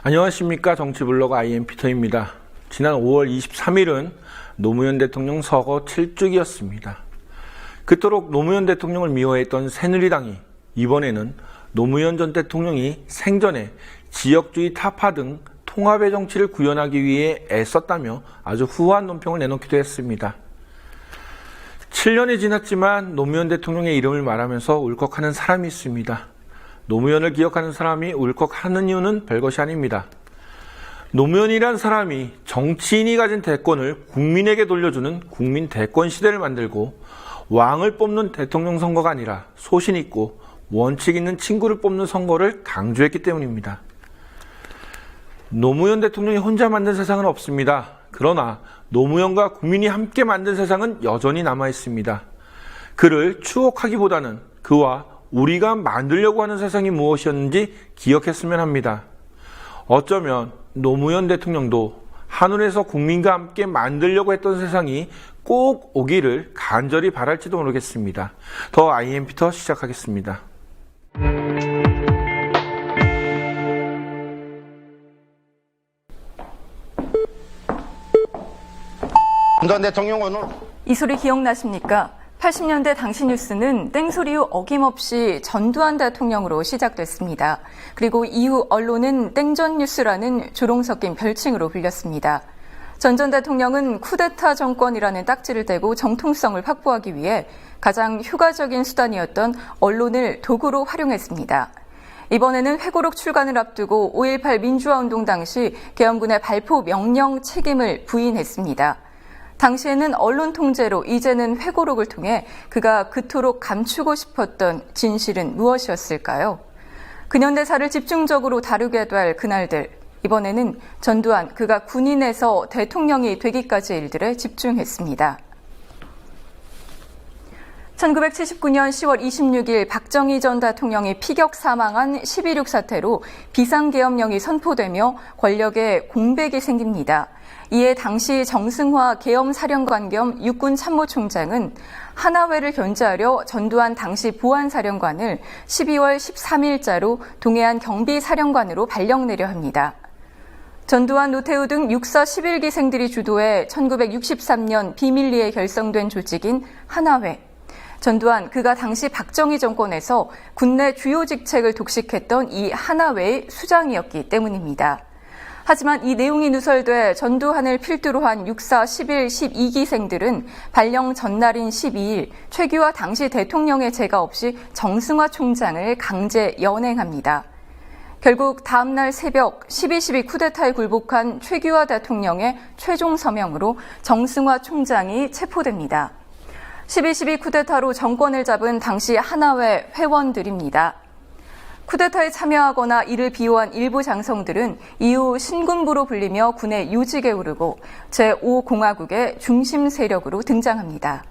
안녕하십니까. 정치블로거 IM피터입니다. 지난 5월 23일은 노무현 대통령 서거 7주기였습니다. 그토록 노무현 대통령을 미워했던 새누리당이 이번에는 노무현 전 대통령이 생전에 지역주의 타파 등 통합의 정치를 구현하기 위해 애썼다며 아주 후한 논평을 내놓기도 했습니다. 7년이 지났지만 노무현 대통령의 이름을 말하면서 울컥하는 사람이 있습니다. 노무현을 기억하는 사람이 울컥하는 이유는 별것이 아닙니다. 노무현이란 사람이 정치인이 가진 대권을 국민에게 돌려주는 국민 대권 시대를 만들고 왕을 뽑는 대통령 선거가 아니라 소신 있고 원칙 있는 친구를 뽑는 선거를 강조했기 때문입니다. 노무현 대통령이 혼자 만든 세상은 없습니다. 그러나 노무현과 국민이 함께 만든 세상은 여전히 남아 있습니다. 그를 추억하기보다는 그와 우리가 만들려고 하는 세상이 무엇이었는지 기억했으면 합니다. 어쩌면 노무현 대통령도 하늘에서 국민과 함께 만들려고 했던 세상이 꼭 오기를 간절히 바랄지도 모르겠습니다. 더 IM피터 시작하겠습니다. 전 대통령 오늘 이 소리 기억나십니까? 80년대 당시 뉴스는 땡소리 후 어김없이 전두환 대통령으로 시작됐습니다. 그리고 이후 언론은 땡전 뉴스라는 조롱 섞인 별칭으로 불렸습니다. 전 대통령은 쿠데타 정권이라는 딱지를 떼고 정통성을 확보하기 위해 가장 효과적인 수단이었던 언론을 도구로 활용했습니다. 이번에는 회고록 출간을 앞두고 5.18 민주화운동 당시 계엄군의 발포 명령 책임을 부인했습니다. 당시에는 언론 통제로 이제는 회고록을 통해 그가 그토록 감추고 싶었던 진실은 무엇이었을까요? 근현대사를 집중적으로 다루게 될 그날들, 이번에는 전두환 그가 군인에서 대통령이 되기까지의 일들에 집중했습니다. 1979년 10월 26일 박정희 전 대통령이 피격 사망한 12.6 사태로 비상계엄령이 선포되며 권력에 공백이 생깁니다. 이에 당시 정승화 계엄사령관 겸 육군참모총장은 하나회를 견제하려 전두환 당시 보안사령관을 12월 13일자로 동해안 경비사령관으로 발령내려 합니다. 전두환, 노태우 등 육사 11기생들이 주도해 1963년 비밀리에 결성된 조직인 하나회. 전두환, 그가 당시 박정희 정권에서 군내 주요 직책을 독식했던 이 하나회의 수장이었기 때문입니다. 하지만 이 내용이 누설돼 전두환을 필두로 한 육사 11, 12기생들은 발령 전날인 12일 최규하 당시 대통령의 제가 없이 정승화 총장을 강제 연행합니다. 결국 다음날 새벽 12.12 쿠데타에 굴복한 최규하 대통령의 최종 서명으로 정승화 총장이 체포됩니다. 12.12 쿠데타로 정권을 잡은 당시 하나회 회원들입니다. 쿠데타에 참여하거나 이를 비호한 일부 장성들은 이후 신군부로 불리며 군의 요직에 오르고 제5공화국의 중심 세력으로 등장합니다.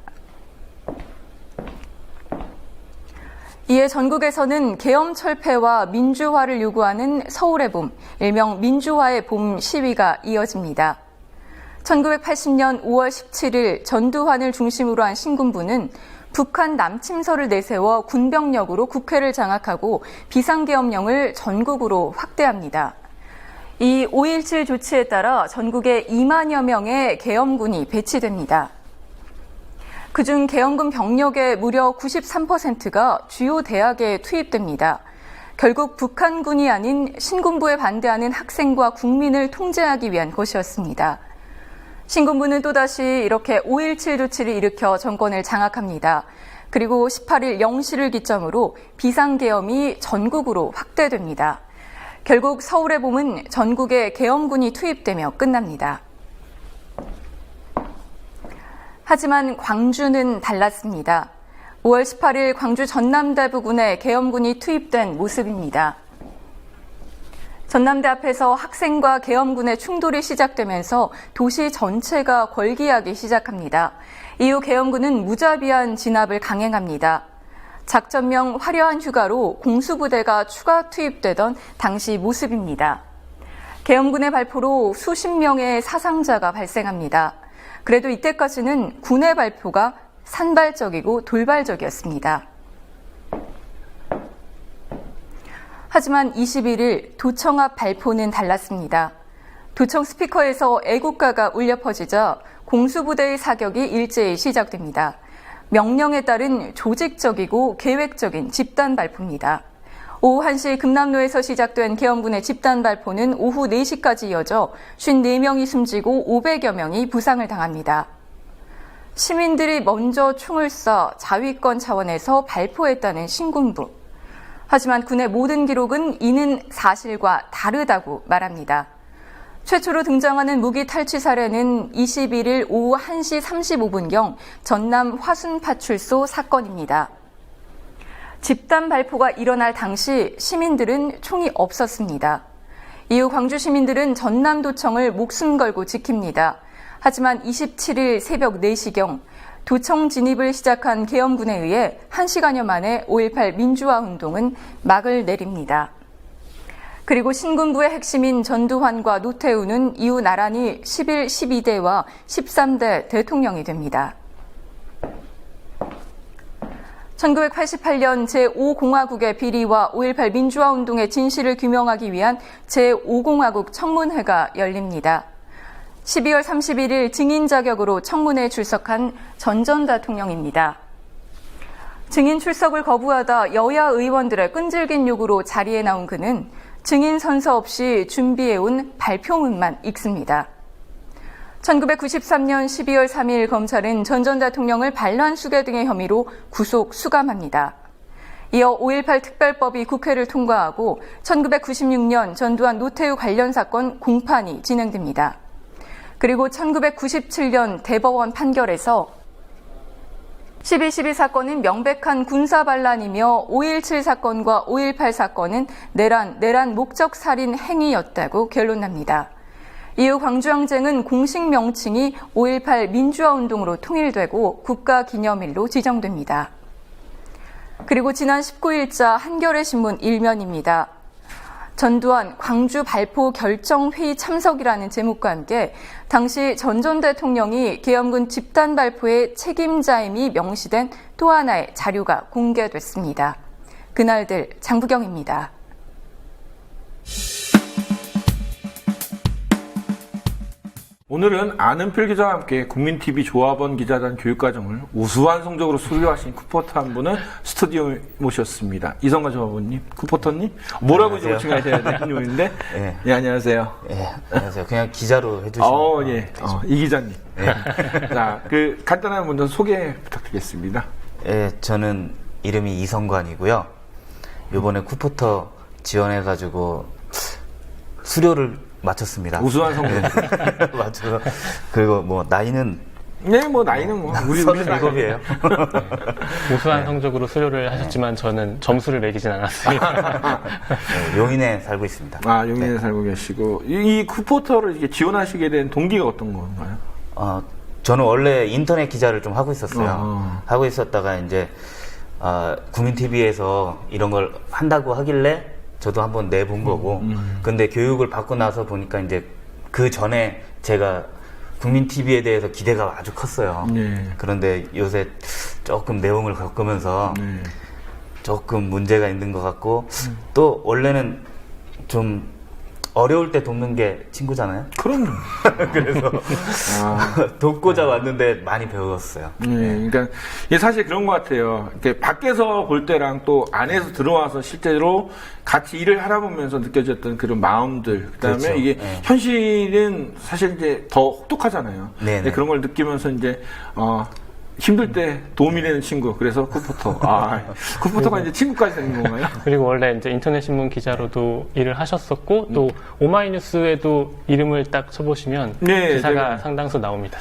이에 전국에서는 계엄 철폐와 민주화를 요구하는 서울의 봄, 일명 민주화의 봄 시위가 이어집니다. 1980년 5월 17일 전두환을 중심으로 한 신군부는 북한 남침설을 내세워 군병력으로 국회를 장악하고 비상계엄령을 전국으로 확대합니다. 이 5.17 조치에 따라 전국에 2만여 명의 계엄군이 배치됩니다. 그중 계엄군 병력의 무려 93%가 주요 대학에 투입됩니다. 결국 북한군이 아닌 신군부에 반대하는 학생과 국민을 통제하기 위한 것이었습니다. 신군부는 또다시 이렇게 5.17 조치를 일으켜 정권을 장악합니다. 그리고 18일 0시를 기점으로 비상계엄이 전국으로 확대됩니다. 결국 서울의 봄은 전국에 계엄군이 투입되며 끝납니다. 하지만 광주는 달랐습니다. 5월 18일 광주 전남대 부근에 계엄군이 투입된 모습입니다. 전남대 앞에서 학생과 계엄군의 충돌이 시작되면서 도시 전체가 걸기하기 시작합니다. 이후 계엄군은 무자비한 진압을 강행합니다. 작전명 화려한 휴가로 공수부대가 추가 투입되던 당시 모습입니다. 계엄군의 발포로 수십 명의 사상자가 발생합니다. 그래도 이때까지는 군의 발표가 산발적이고 돌발적이었습니다. 하지만 21일 도청 앞 발포는 달랐습니다. 도청 스피커에서 애국가가 울려 퍼지자 공수부대의 사격이 일제히 시작됩니다. 명령에 따른 조직적이고 계획적인 집단 발포입니다. 오후 1시 금남로에서 시작된 계엄군의 집단 발포는 오후 4시까지 이어져 54명이 숨지고 500여 명이 부상을 당합니다. 시민들이 먼저 총을 쏴 자위권 차원에서 발포했다는 신군부. 하지만 군의 모든 기록은 이는 사실과 다르다고 말합니다. 최초로 등장하는 무기 탈취 사례는 21일 오후 1시 35분경 전남 화순파출소 사건입니다. 집단 발포가 일어날 당시 시민들은 총이 없었습니다. 이후 광주 시민들은 전남도청을 목숨 걸고 지킵니다. 하지만 27일 새벽 4시경 도청 진입을 시작한 계엄군에 의해 1시간여 만에 5.18 민주화 운동은 막을 내립니다. 그리고 신군부의 핵심인 전두환과 노태우는 이후 나란히 11, 12대와 13대 대통령이 됩니다. 1988년 제5공화국의 비리와 5.18 민주화 운동의 진실을 규명하기 위한 제5공화국 청문회가 열립니다. 12월 31일 증인 자격으로 청문회에 출석한 전 대통령입니다. 증인 출석을 거부하다 여야 의원들의 끈질긴 요구로 자리에 나온 그는 증인 선서 없이 준비해온 발표문만 읽습니다. 1993년 12월 3일 검찰은 전 대통령을 반란 수괴 등의 혐의로 구속 수감합니다. 이어 5.18 특별법이 국회를 통과하고 1996년 전두환 노태우 관련 사건 공판이 진행됩니다. 그리고 1997년 대법원 판결에서 12.12 사건은 명백한 군사반란이며 5.17 사건과 5.18 사건은 내란 목적 살인 행위였다고 결론납니다. 이후 광주항쟁은 공식 명칭이 5.18 민주화 운동으로 통일되고 국가기념일로 지정됩니다. 그리고 지난 19일자 한겨레 신문 1면입니다. 전두환 광주 발포 결정회의 참석이라는 제목과 함께 당시 전 대통령이 계엄군 집단 발포의 책임자임이 명시된 또 하나의 자료가 공개됐습니다. 그날들 장부경입니다. 오늘은 아는필 기자와 함께 국민TV 조합원 기자단 교육과정을 우수한 성적으로 수료하신 쿠포터 한 분을 스튜디오에 모셨습니다. 이성관 조합원님, 쿠포터님, 뭐라고 이제 호칭해야 되는 요인데? 네. 예, 안녕하세요. 예, 안녕하세요. 그냥 기자로 해주시면. 예, 이 기자님. 네. 자, 간단한 먼저 소개 부탁드리겠습니다. 예, 저는 이름이 이성관이고요. 요번에 쿠포터 지원해가지고 수료를 마쳤습니다. 우수한 성적. 네. 맞춰서. 그리고 뭐, 나이는. 네, 뭐, 나이는 뭐, 우리 37이에요. 우수한 성적으로 수료를 하셨지만 저는 점수를 매기진 않았습니다. 네, 용인에 살고 있습니다. 아, 용인에 살고 계시고. 이 쿠포터를 이렇게 지원하시게 된 동기가 어떤 건가요? 저는 원래 인터넷 기자를 좀 하고 있었어요. 하고 있었다가 이제, 국민TV에서 이런 걸 한다고 하길래 저도 한번 내본 거고, 근데 교육을 받고 나서 보니까 이제 그 전에 제가 국민TV에 대해서 기대가 아주 컸어요. 네. 그런데 요새 조금 내용을 겪으면서 네. 조금 문제가 있는 것 같고, 또 원래는 좀 어려울 때 돕는 게 친구잖아요. 그럼요. 그래서 돕고자 왔는데 많이 배웠어요. 네, 그러니까 이게 사실 그런 것 같아요. 이렇게 밖에서 볼 때랑 또 안에서 들어와서 실제로 같이 일을 하다 보면서 느껴졌던 그런 마음들, 그다음에 그렇죠. 이게 네. 현실은 사실 이제 더 혹독하잖아요. 네네. 근데 그런 걸 느끼면서 이제 힘들 때 도움이 되는 친구. 그래서 쿠포터. 쿠포터가 이제 친구까지 되는 건가요? 그리고 원래 이제 인터넷 신문 기자로도 일을 하셨었고 또 오마이뉴스에도 이름을 딱 쳐보시면 네, 기사가 상당수 나옵니다.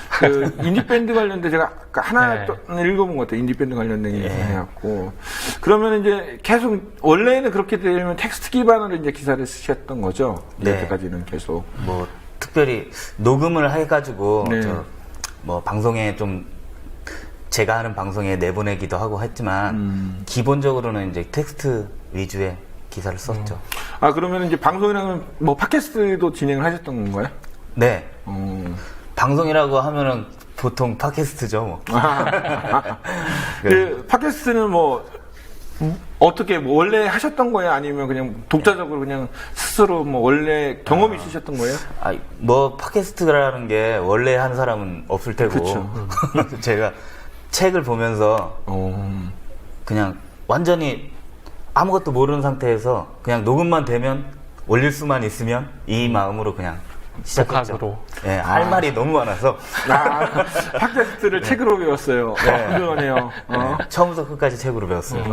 인디밴드 관련된 제가 하나 네. 읽어본 것 같아요. 인디밴드 관련된 얘기 해갖고. 그러면 이제 계속, 원래는 그렇게 되면 텍스트 기반으로 이제 기사를 쓰셨던 거죠? 네. 이때까지는 계속. 뭐 특별히 녹음을 해가지고 네. 뭐 방송에 좀 제가 하는 방송에 내보내기도 하고 했지만 기본적으로는 이제 텍스트 위주의 기사를 썼죠. 그러면 이제 방송이라면 뭐 팟캐스트도 진행을 하셨던 건가요? 네. 방송이라고 하면은 보통 팟캐스트죠. 뭐. 그 팟캐스트는 뭐 어떻게 뭐 원래 하셨던 거예요? 아니면 그냥 독자적으로 그냥 스스로 뭐 원래 경험이 있으셨던 거예요? 뭐 팟캐스트라는 게 원래 한 사람은 없을 테고 그쵸. 제가 책을 보면서 그냥 완전히 아무것도 모르는 상태에서 그냥 녹음만 되면 올릴 수만 있으면 이 마음으로 그냥 시작했죠. 독학으로. 예, 할 말이 너무 많아서 팟캐스트를 책으로 배웠어요. 훌륭하네요. 처음부터 끝까지 책으로 배웠어요.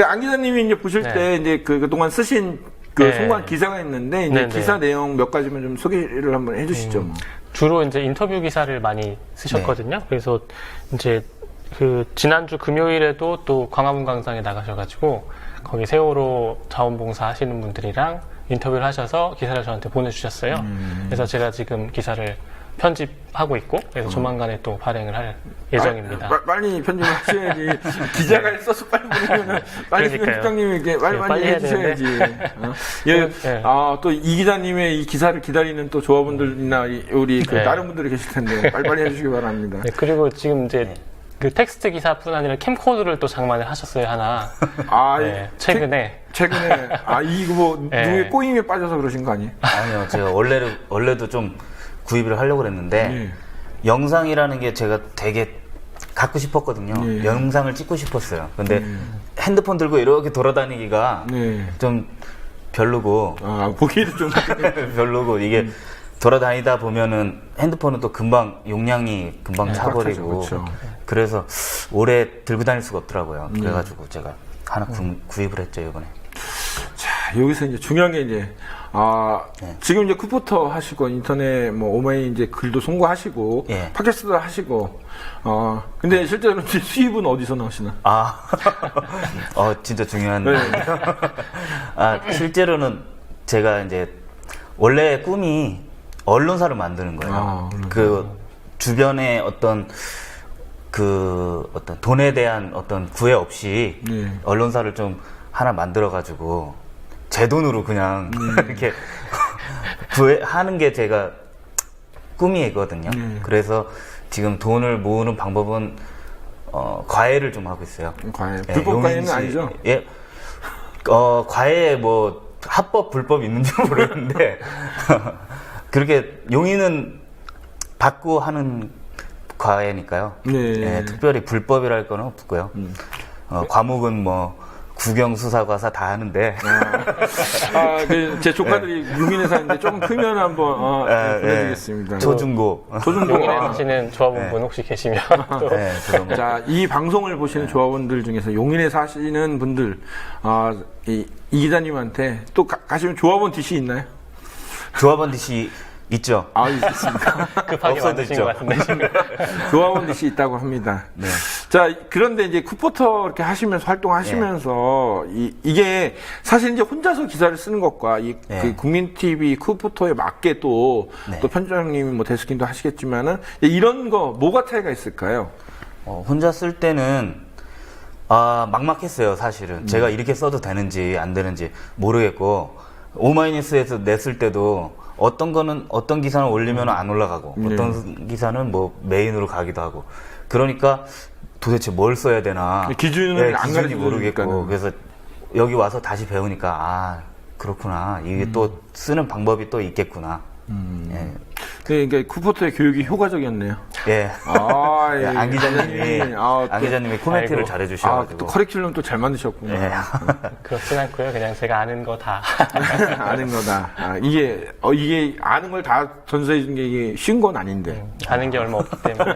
안 기자님이 이제 보실 네. 때 이제 그동안 쓰신 그 네. 송관 기사가 있는데 이제 네, 네. 기사 내용 몇 가지만 좀 소개를 한번 해주시죠. 뭐. 주로 이제 인터뷰 기사를 많이 쓰셨거든요. 그래서 이제 그 지난주 금요일에도 또 광화문 광장에 나가셔가지고 거기 세월호 자원봉사 하시는 분들이랑 인터뷰를 하셔서 기사를 저한테 보내주셨어요. 그래서 제가 지금 기사를 편집하고 있고 그래서 조만간에 또 발행을 할 예정입니다. 빨리 편집을 하셔야지. 기자가 써서 빨리 보내면 빨리 그러니까요. 편집장님에게 빨리 빨리 해야 해주셔야지. 네. 또 이 기자님의 이 기사를 기다리는 또 조합원들이나 우리 그 네. 다른 분들이 계실 텐데 빨리 해주시기 바랍니다. 네, 그리고 지금 이제 그 텍스트 기사뿐 아니라 캠코더를 또 장만을 하셨어요, 하나. 네, 최근에. 최근에 이거 뭐 네. 누구의 꼬임에 빠져서 그러신 거 아니에요? 아니요, 제가 원래도 좀 구입을 하려고 그랬는데 네. 영상이라는 게 제가 되게 갖고 싶었거든요. 네. 영상을 찍고 싶었어요. 근데 핸드폰 들고 이렇게 돌아다니기가 네. 좀 별로고 보기에도 좀 별로고 이게 돌아다니다 보면은 핸드폰은 또 금방 용량이 금방 차버리고 그렇죠. 그래서 오래 들고 다닐 수가 없더라고요. 그래가지고 제가 하나 구입을 했죠 이번에. 자, 여기서 이제 중요한 게 이제 지금 이제 쿠포터 하시고 인터넷 뭐 오마이 이제 글도 송고하시고 예. 팟캐스트도 하시고 근데 실제로 이제 수입은 어디서 나오시나? 진짜 중요한. 네. 실제로는 제가 이제 원래 꿈이 언론사를 만드는 거예요. 그 주변에 어떤 돈에 대한 어떤 구애 없이 언론사를 좀 하나 만들어가지고 제 돈으로 그냥 이렇게 하는 게 제가 꿈이거든요. 그래서 지금 돈을 모으는 방법은 과외를 좀 하고 있어요. 과외. 예, 불법 과외는 용인시- 아니죠? 예. 과외에 뭐 합법 불법 있는지 모르겠는데 그렇게 용인은 받고 하는 과외니까요. 네. 예, 특별히 불법이랄 건 없고요. 과목은 뭐 구경, 수사, 과사 다 하는데. 제 조카들이 용인에 사는데 좀 크면 한번 보내드리겠습니다. 초중고. 용인에 사시는 조합원분 혹시 계시면 또 네, 그런 거. 자, 이 방송을 보시는 조합원들 중에서 용인에 사시는 분들, 이 기자님한테 또 가시면 조합원 DC 있나요? 조합원 DC 있죠. 있습니다. 급하게 없어도 만드신 있죠. 것 같은데 지금. 조합원 DC 있다고 합니다. 네. 자, 그런데 이제 쿠포터 이렇게 하시면서, 활동하시면서, 이게 사실 이제 혼자서 기사를 쓰는 것과 그 국민TV 쿠포터에 맞게 또 편집장님이 뭐 데스킹도 하시겠지만은, 이런 거, 뭐가 차이가 있을까요? 혼자 쓸 때는 막막했어요, 사실은. 제가 이렇게 써도 되는지 안 되는지 모르겠고, 오마이뉴스에서 냈을 때도 어떤 기사는 올리면 안 올라가고, 어떤 기사는 뭐 메인으로 가기도 하고. 그러니까 도대체 뭘 써야 되나. 기준을 안 기준이 가르쳐주니까는. 모르겠고. 그래서 여기 와서 다시 배우니까, 그렇구나. 이게 또 쓰는 방법이 또 있겠구나. 그러니까 쿠포터의 교육이 효과적이었네요. 예. 예. 안 기자님이 코멘트를 아이고. 잘해주셔가지고. 또 커리큘럼 또 잘 만드셨구나. 예. 그렇진 않고요. 그냥 제가 아는 거 다. 아는 거다. 이게 아는 걸 다 전수해 준 게 이게 쉬운 건 아닌데. 아는 게 얼마 없기 때문에.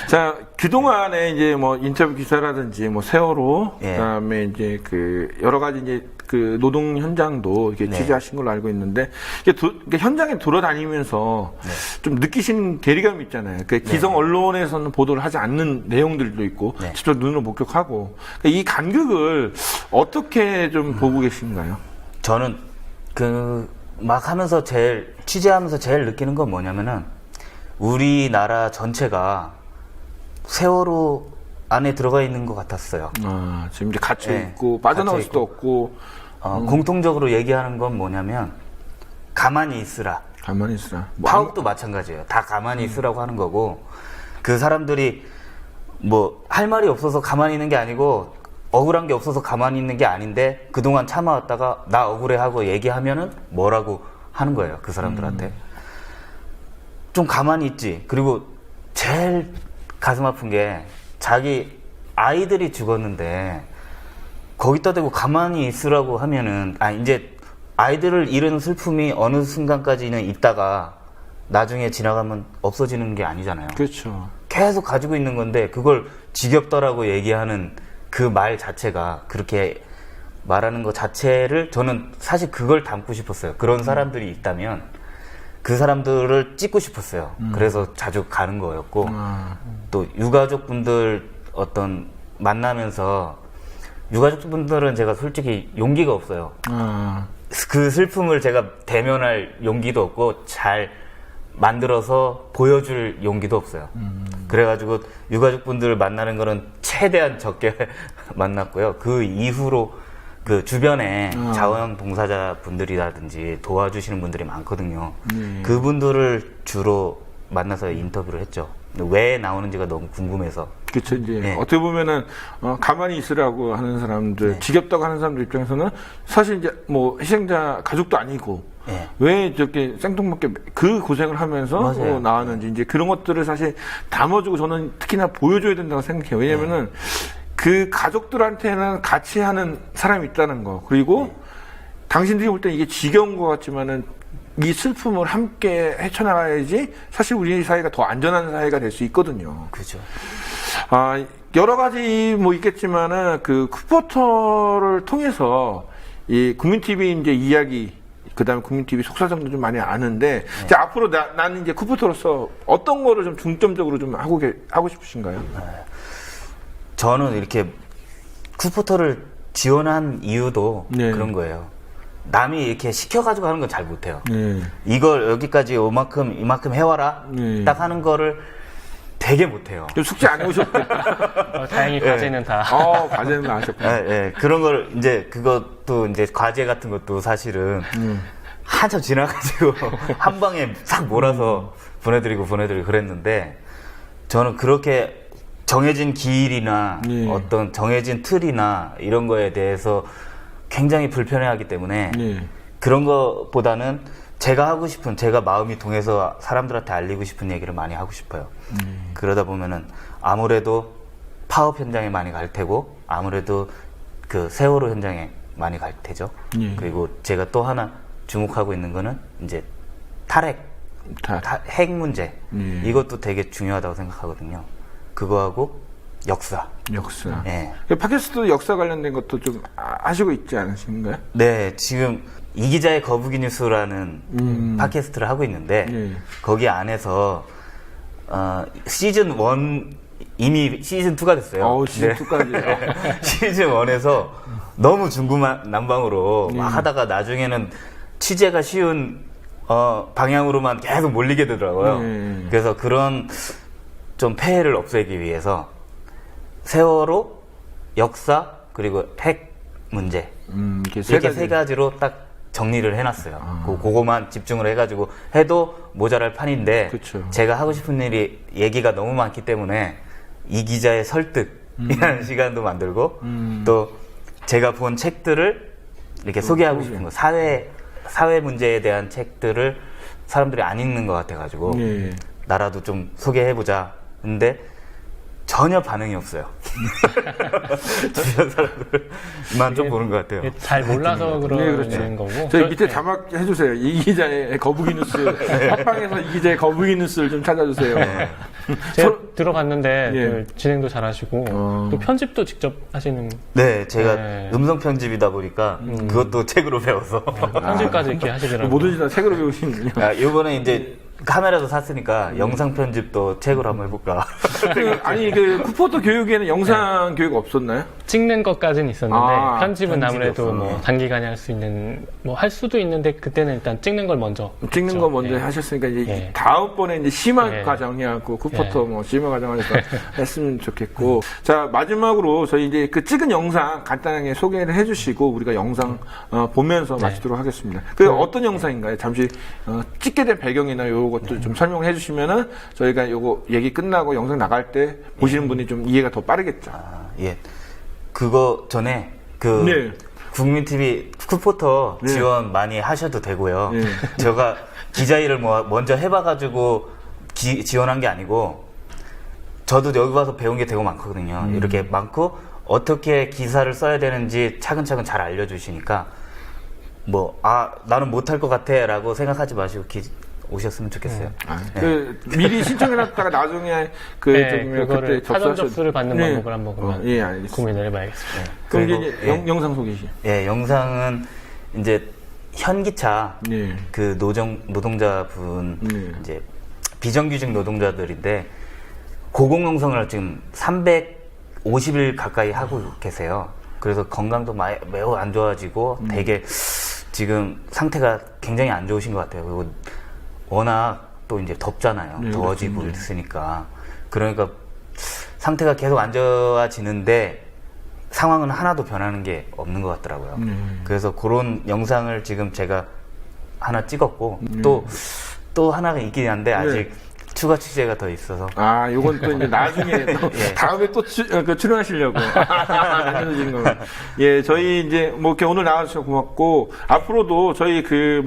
자, 그동안에 이제 뭐 인터뷰 기사라든지 뭐 세월호, 예. 그다음에 이제 그 여러 가지 이제 그 노동 현장도 이렇게 취재하신 걸로 알고 있는데, 이게 현장에 돌아다니면서 좀 느끼시는 괴리감이 있잖아요. 그 기성 언론에서는 보도를 하지 않는 내용들도 있고, 직접 눈으로 목격하고, 그러니까 이 간극을 어떻게 좀 보고 계신가요? 저는 막 하면서 취재하면서 제일 느끼는 건 뭐냐면은 우리나라 전체가 세월호 안에 들어가 있는 것 같았어요. 지금 이제 갇혀 네, 있고, 빠져나올 갇혀 수도 없고, 공통적으로 얘기하는 건 뭐냐면 가만히 있으라. 가만히 있으라. 파업도 마찬가지예요. 다 가만히 있으라고 하는 거고, 그 사람들이 뭐 할 말이 없어서 가만히 있는 게 아니고 억울한 게 없어서 가만히 있는 게 아닌데 그동안 참아왔다가 나 억울해 하고 얘기하면은 뭐라고 하는 거예요. 그 사람들한테. 좀 가만히 있지. 그리고 제일 가슴 아픈 게 자기 아이들이 죽었는데 거기다 대고 가만히 있으라고 하면은 이제 아이들을 잃은 슬픔이 어느 순간까지는 있다가 나중에 지나가면 없어지는 게 아니잖아요. 그렇죠. 계속 가지고 있는 건데 그걸 지겹다라고 얘기하는 그 말 자체가 그렇게 말하는 것 자체를 저는 사실 그걸 담고 싶었어요. 그런 사람들이 있다면 그 사람들을 찍고 싶었어요. 그래서 자주 가는 거였고 또 유가족분들 어떤 만나면서 유가족분들은 제가 솔직히 용기가 없어요. 그 슬픔을 제가 대면할 용기도 없고 잘 만들어서 보여줄 용기도 없어요. 그래가지고 유가족분들 만나는 거는 최대한 적게 만났고요. 그 이후로 그 주변에 자원봉사자분들이라든지 도와주시는 분들이 많거든요. 그분들을 주로 만나서 인터뷰를 했죠. 왜 나오는지가 너무 궁금해서. 그렇죠. 이제 네. 어떻게 보면은 가만히 있으라고 하는 사람들, 지겹다고 하는 사람들 입장에서는 사실 이제 뭐 희생자 가족도 아니고 네. 왜 저렇게 생뚱맞게 그 고생을 하면서 맞아요. 나왔는지 이제 그런 것들을 사실 담아주고 저는 특히나 보여줘야 된다고 생각해요. 왜냐면은 그 가족들한테는 같이 하는 사람이 있다는 거. 그리고 당신들이 볼 때 이게 지겨운 것 같지만은 이 슬픔을 함께 헤쳐나가야지 사실 우리 사회가 더 안전한 사회가 될 수 있거든요. 그죠. 여러 가지 뭐 있겠지만은 그 쿠포터를 통해서 이 국민TV 이제 이야기, 그 다음에 국민TV 속사정도 좀 많이 아는데, 이제 앞으로 나는 이제 쿠포터로서 어떤 거를 좀 중점적으로 좀 하고 싶으신가요? 저는 이렇게 쿠포터를 지원한 이유도 네. 그런 거예요. 남이 이렇게 시켜가지고 하는 건 잘 못해요. 네. 이걸 여기까지 이만큼 해와라. 네. 딱 하는 거를 되게 못해요. 좀 숙제 안 해오셨겠다. 다행히 과제는 다. 과제는 다 하셨구나. 그런 걸 이제 그것도 이제 과제 같은 것도 사실은 한참 지나가지고 한 방에 싹 몰아서 보내드리고 그랬는데 저는 그렇게 정해진 기일이나 네. 어떤 정해진 틀이나 이런 거에 대해서 굉장히 불편해하기 때문에 그런 것보다는 제가 하고 싶은, 제가 마음이 동해서 사람들한테 알리고 싶은 얘기를 많이 하고 싶어요. 그러다 보면은 아무래도 파업 현장에 많이 갈 테고 아무래도 그 세월호 현장에 많이 갈 테죠. 그리고 제가 또 하나 주목하고 있는 거는 이제 핵 문제. 이것도 되게 중요하다고 생각하거든요. 그거하고 역사. 네. 팟캐스트 역사 관련된 것도 좀 하시고 있지 않으신가요? 네, 지금 이기자의 거북이 뉴스라는 팟캐스트를 하고 있는데 거기 안에서 시즌 1 이미 시즌 2가 됐어요. 시즌 2까지. 시즌 1에서 너무 중구난방으로 막 하다가 나중에는 취재가 쉬운 방향으로만 계속 몰리게 되더라고요. 그래서 그런 좀 폐해를 없애기 위해서 세월호, 역사, 그리고 핵 문제 이렇게 세 가지로 딱 정리를 해놨어요. 그거만 집중을 해가지고 해도 모자랄 판인데 그쵸. 제가 하고 싶은 일이 얘기가 너무 많기 때문에 이 기자의 설득이라는 시간도 만들고 또 제가 본 책들을 이렇게 소개하고 싶은 거, 사회 문제에 대한 책들을 사람들이 안 읽는 것 같아가지고 나라도 좀 소개해보자. 근데 전혀 반응이 없어요. 주변 사람들만 좀 보는 것 같아요. 잘 몰라서 그러는 거고. 저희 밑에 자막 해주세요. 이 기자의 거북이 뉴스. 팟빵에서 이 기자의 거북이 뉴스를 좀 찾아주세요. 제가 들어봤는데 그 진행도 잘하시고 또 편집도 직접 하시는. 네, 제가 음성 편집이다 보니까 그것도 책으로 배워서 편집까지 이렇게 하시더라고요. 뭐든지 다 책으로 배우시는군요. 이번에 이제 카메라도 샀으니까 영상 편집도 책으로 한번 해볼까. 그 쿠포터 교육에는 영상 교육 없었나요? 찍는 것까지는 있었는데 편집은 아무래도 없어. 뭐 단기간에 할 수 있는 뭐 할 수도 있는데 그때는 일단 찍는 걸 먼저 찍는 했죠. 거 먼저 하셨으니까 이제 다음번에 이제 심화 과정이하고 쿠포터 뭐 심화 과정에서 했으면 좋겠고. 자, 마지막으로 저희 이제 그 찍은 영상 간단하게 소개를 해주시고 우리가 영상 보면서 마치도록 하겠습니다. 그 어떤 영상인가요? 잠시 찍게 된 배경이나 요것도 좀 설명을 해주시면은 저희가 요거 얘기 끝나고 영상 나갈 때 보시는 분이 좀 이해가 더 빠르겠죠. 예. 그거 전에 네. 국민TV 쿠포터 네. 지원 많이 하셔도 되고요. 네. 제가 기자 일을 먼저 해봐가지고 지원한 게 아니고 저도 여기 와서 배운 게 되게 많거든요. 이렇게 많고 어떻게 기사를 써야 되는지 차근차근 잘 알려주시니까 나는 못할 것 같아 라고 생각하지 마시고 오셨으면 좋겠어요. 미리 신청해놨다가 나중에 그거를 그때 사전 접수하셔도- 접수를 받는 네. 방법을 한번 그러면 예, 알겠습니다. 고민을 해봐야겠습니다. 그럼 그리고, 이제 영상 소개시. 예, 영상은 이제 현기차 네. 그 노동자분 네. 이제 비정규직 노동자들인데 고공농성을 지금 350일 가까이 하고 계세요. 그래서 건강도 매우 안 좋아지고 되게 지금 상태가 굉장히 안 좋으신 것 같아요. 그리고 워낙 또 이제 덥잖아요. 네, 더워지고 그렇습니다. 있으니까. 그러니까 상태가 계속 안 좋아지는데 상황은 하나도 변하는 게 없는 것 같더라고요. 그래서 그런 영상을 지금 제가 하나 찍었고 또 하나가 있긴 한데 아직 추가 취재가 더 있어서 요건 또 이제 나중에 또 예. 다음에 또 출연하시려고. 하시는 거고. 예, 저희 이제 이렇게 오늘 나와주셔서 고맙고, 앞으로도 저희 그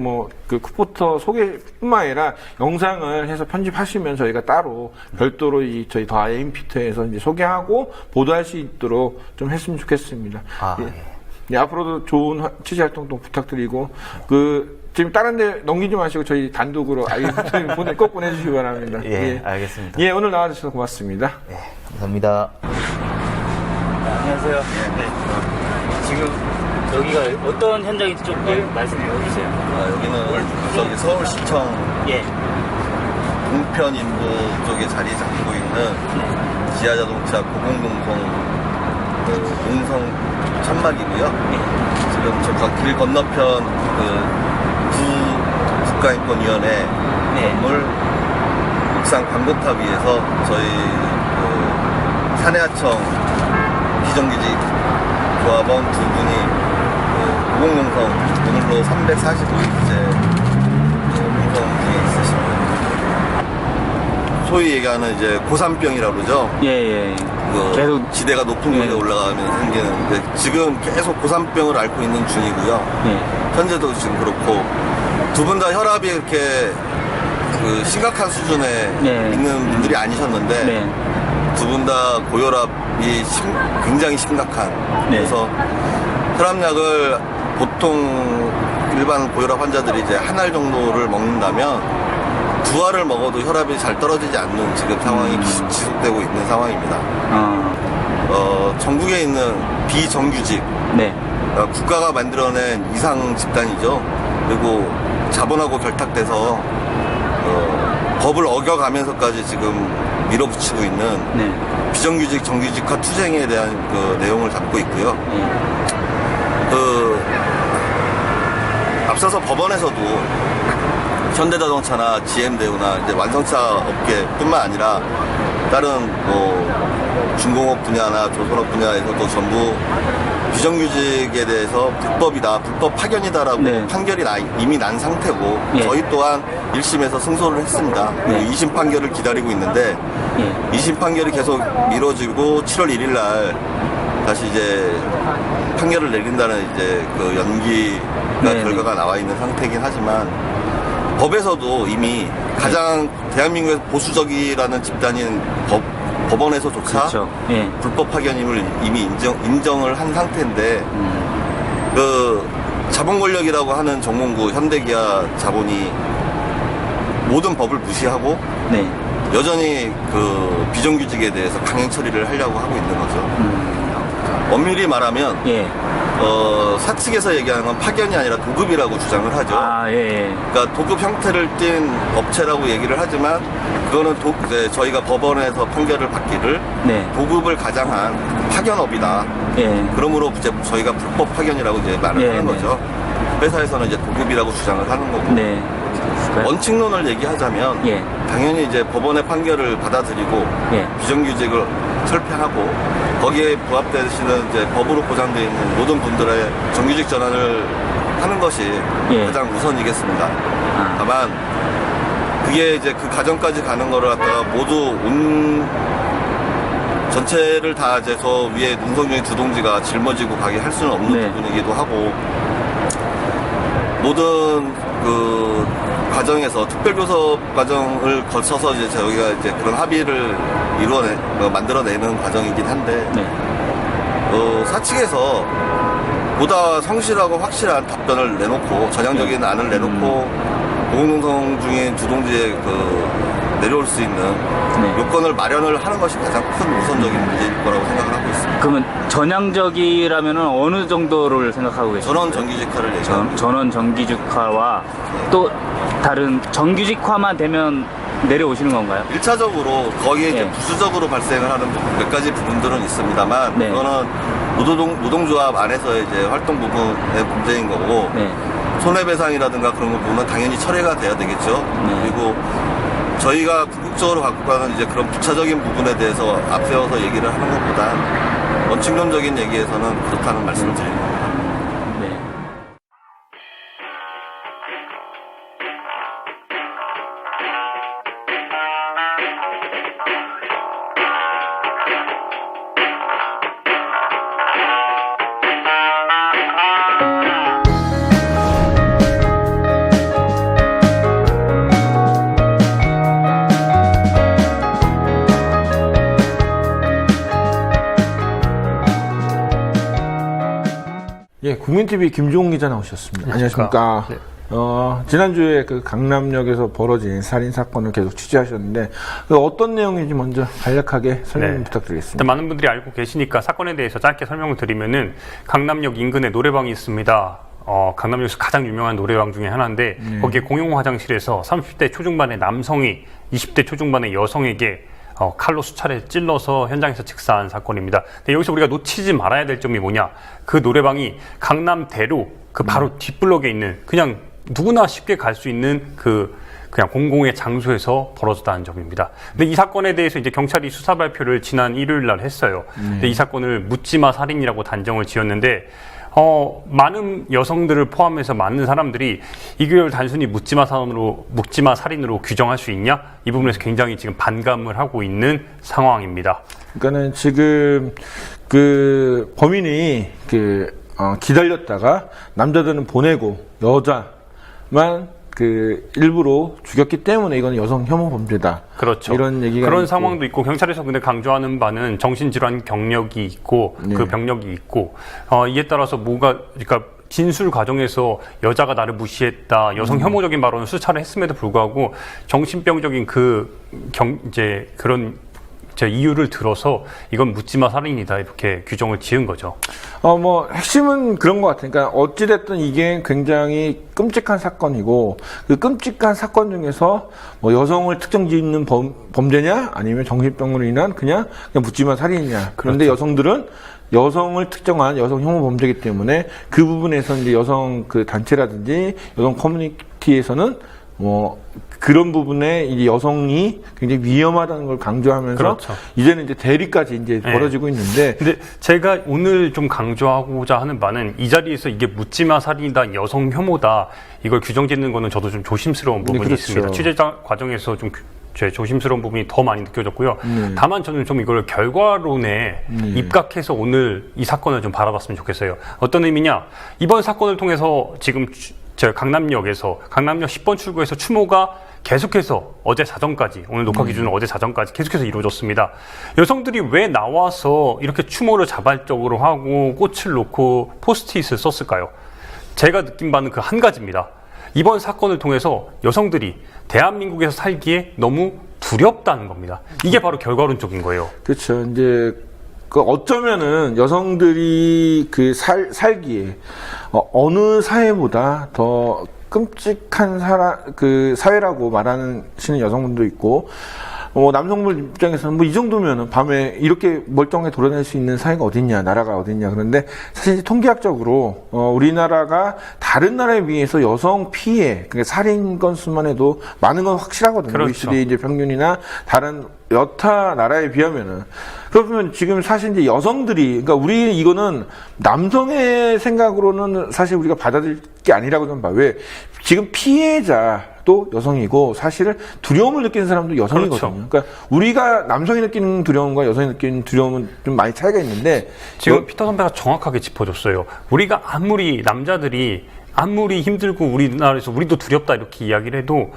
쿠포터 소개뿐만 아니라 영상을 해서 편집하시면 저희가 따로 별도로 저희 더 아이엠피터에서 이제 소개하고 보도할 수 있도록 좀 했으면 좋겠습니다. 예, 앞으로도 좋은 취재 활동도 부탁드리고, 지금 다른 데 넘기지 마시고 저희 단독으로 꼭 보내주시기 바랍니다. 예, 알겠습니다. 예, 오늘 나와주셔서 고맙습니다. 네, 감사합니다. 안녕하세요. 네. 지금 여기가 어떤 현장인지 좀 말씀해 주세요. 여기는 저기 서울시청 예. 동편 인도 쪽에 자리 잡고 있는 지하자동차 고공농성 농성 천막이고요. 지금 저 길 건너편 국가인권위원회 건물 옥상 광고탑 위에서 저희 산해하청 비정규직 조합원 두 분이 고공농성 오늘로 345일째 농성 중에 있으십니다. 소위 얘기하는 이제 고산병이라고 그러죠. 예. 계속 지대가 높은 곳에 올라가면 생기는 지금 계속 고산병을 앓고 있는 중이고요. 현재도 지금 그렇고 두 분 다 혈압이 이렇게 심각한 수준에 있는 분들이 아니셨는데 두 분 다 고혈압이 굉장히 심각한 그래서 혈압약을 보통 일반 고혈압 환자들이 이제 한 알 정도를 먹는다면 두 알을 먹어도 혈압이 잘 떨어지지 않는 지금 상황이 지속되고 있는 상황입니다. 전국에 있는 비정규직 국가가 만들어낸 이상 집단이죠. 그리고 자본하고 결탁돼서 법을 어겨가면서까지 지금 밀어붙이고 있는 비정규직 정규직화 투쟁에 대한 그 내용을 담고 있고요. 앞서서 법원에서도 현대자동차나 GM대우나 이제 완성차 업계뿐만 아니라 다른 중공업 분야나 조선업 분야에서도 전부 비정규직에 대해서 불법이다, 불법 파견이다라고 판결이 이미 난 상태고 저희 또한 1심에서 승소를 했습니다. 그리고 2심 판결을 기다리고 있는데 2심 판결이 계속 미뤄지고 7월 1일 날 다시 이제 판결을 내린다는 이제 그 연기가 결과가 나와 있는 상태이긴 하지만 법에서도 이미 가장 대한민국에서 보수적이라는 집단인 법원에서조차 불법 파견임을 이미 인정을 한 상태인데 그 자본 권력이라고 하는 정몽구 현대기아 자본이 모든 법을 무시하고 여전히 그 비정규직에 대해서 강행 처리를 하려고 하고 있는 거죠. 엄밀히 말하면 사측에서 얘기하는 건 파견이 아니라 도급이라고 주장을 하죠. 그러니까 도급 형태를 띈 업체라고 얘기를 하지만 그거는 저희가 법원에서 판결을 받기를 도급을 가장한 파견업이다. 그러므로 이제 저희가 불법 파견이라고 이제 말을 하는 거죠. 회사에서는 이제 도급이라고 주장을 하는 거고. 원칙론을 얘기하자면 당연히 이제 법원의 판결을 받아들이고 비정규직을 철폐하고 거기에 부합되시는 이제 법으로 보장되어 있는 모든 분들의 정규직 전환을 하는 것이 가장 우선이겠습니다. 다만 그게 이제 그 과정까지 가는 거를 갖다가 모두 전체를 다 이제 저 위에 눈성중의 두 동지가 짊어지고 가게 할 수는 없는 네. 부분이기도 하고, 모든 그 과정에서 특별교섭 과정을 거쳐서 이제 저희가 이제 그런 합의를 만들어내는 과정이긴 한데, 네. 사측에서 보다 성실하고 확실한 답변을 내놓고, 전향적인 안을 내놓고, 공동성 중인 두 동지의 내려올 수 있는 네. 요건을 마련을 하는 것이 가장 큰 우선적인 문제일 거라고 생각을 하고 있습니다. 그러면 전향적이라면 어느 정도를 생각하고 계십니까? 전원 정규직화를 얘기합니다. 전원 정규직화와 또 다른 정규직화만 되면 내려오시는 건가요? 1차적으로 거기에 이제 네. 부수적으로 발생을 하는 몇 가지 부분들은 있습니다만, 네. 그거는 노동조합 안에서 이제 활동 부분의 문제인 거고, 네. 손해배상이라든가 그런 부분은 당연히 처리가 돼야 되겠죠. 네. 그리고 저희가 궁극적으로 갖고 가는 이제 그런 부차적인 부분에 대해서 앞세워서 얘기를 하는 것보다 원칙론적인 얘기에서는 그렇다는 말씀을 드리는 겁니다. 네. 예, 국민TV 김종훈 기자 나오셨습니다. 안녕하십니까. 네. 지난주에 그 강남역에서 벌어진 살인 사건을 계속 취재하셨는데, 그 어떤 내용인지 먼저 간략하게 설명 네. 부탁드리겠습니다. 일단 많은 분들이 알고 계시니까 사건에 대해서 짧게 설명을 드리면은 강남역 인근에 노래방이 있습니다. 강남역에서 가장 유명한 노래방 중에 하나인데 거기에 공용 화장실에서 30대 초중반의 남성이 20대 초중반의 여성에게 칼로 수차례 찔러서 현장에서 즉사한 사건입니다. 근데 여기서 우리가 놓치지 말아야 될 점이 뭐냐? 그 노래방이 강남대로 그 바로 뒷블럭에 있는 그냥 누구나 쉽게 갈 수 있는 그냥 공공의 장소에서 벌어졌다는 점입니다. 근데 이 사건에 대해서 이제 경찰이 수사 발표를 지난 일요일 날 했어요. 근데 이 사건을 묻지마 살인이라고 단정을 지었는데 많은 여성들을 포함해서 많은 사람들이 이걸 단순히 묻지마 살인으로 규정할 수 있냐? 이 부분에서 굉장히 지금 반감을 하고 있는 상황입니다. 그러니까는 지금 그 범인이 기다렸다가 남자들은 보내고 여자만 일부러 죽였기 때문에 이건 여성 혐오 범죄다. 그렇죠. 이런 얘기가 그런 있고. 상황도 있고 경찰에서 근데 강조하는 바는 정신질환 경력이 있고 네. 그 병력이 있고 이에 따라서 그러니까 진술 과정에서 여자가 나를 무시했다, 여성 혐오적인 발언을 수차례 했음에도 불구하고 정신병적인 이제 그런 이유를 들어서 이건 묻지마 살인이다 이렇게 규정을 지은 거죠. 핵심은 그런 것 같아요. 그러니까 어찌됐든 이게 굉장히 끔찍한 사건이고, 그 끔찍한 사건 중에서 여성을 특정 짓는 범죄냐, 아니면 정신병으로 인한 그냥 묻지마 살인이냐. 그런데 그렇죠. 여성들은 여성을 특정한 여성 혐오 범죄이기 때문에 그 부분에서 이제 여성 단체라든지 여성 커뮤니티에서는 그런 부분에 이제 여성이 굉장히 위험하다는 걸 강조하면서 그렇죠. 이제는 이제 대리까지 이제 벌어지고 있는데, 근데 제가 오늘 좀 강조하고자 하는 바는 이 자리에서 이게 묻지마 살인이다, 여성 혐오다 이걸 규정짓는 거는 저도 좀 조심스러운 부분이 그렇죠. 있습니다. 취재 과정에서 좀 제 조심스러운 부분이 더 많이 느껴졌고요. 다만 저는 좀 이걸 결과론에 입각해서 오늘 이 사건을 좀 바라봤으면 좋겠어요. 어떤 의미냐? 이번 사건을 통해서 지금 강남역 10번 출구에서 추모가 계속해서 어제 자정까지, 오늘 녹화 기준으로 어제 자정까지 계속해서 이루어졌습니다. 여성들이 왜 나와서 이렇게 추모를 자발적으로 하고 꽃을 놓고 포스트잇을 썼을까요? 제가 느낀 바는 그 한 가지입니다. 이번 사건을 통해서 여성들이 대한민국에서 살기에 너무 두렵다는 겁니다. 이게 바로 결과론적인 거예요. 그렇죠. 이제 어쩌면은 여성들이 살기에 어느 사회보다 더 끔찍한 사회라고 말하시는 여성분도 있고, 남성분 입장에서는 이 정도면은 밤에 이렇게 멀쩡하게 돌아다닐 수 있는 사회가 어딨냐, 나라가 어딨냐. 그런데 사실 이제 통계학적으로 우리나라가 다른 나라에 비해서 여성 피해, 그러니까 살인 건수만 해도 많은 건 확실하거든요. 그렇죠. OECD 이제 평균이나 다른 여타 나라에 비하면은. 그러면 지금 사실 이제 여성들이, 그러니까 이거는 남성의 생각으로는 사실 우리가 받아들일 게 아니라고 좀 봐. 왜? 지금 피해자, 또 여성이고 사실은 두려움을 느끼는 사람도 여성이거든요. 그렇죠. 그러니까 우리가 남성이 느끼는 두려움과 여성이 느끼는 두려움은 좀 많이 차이가 있는데 지금 피터 선배가 정확하게 짚어줬어요. 우리가 아무리 남자들이 아무리 힘들고 우리나라에서 우리도 두렵다 이렇게 이야기를 해도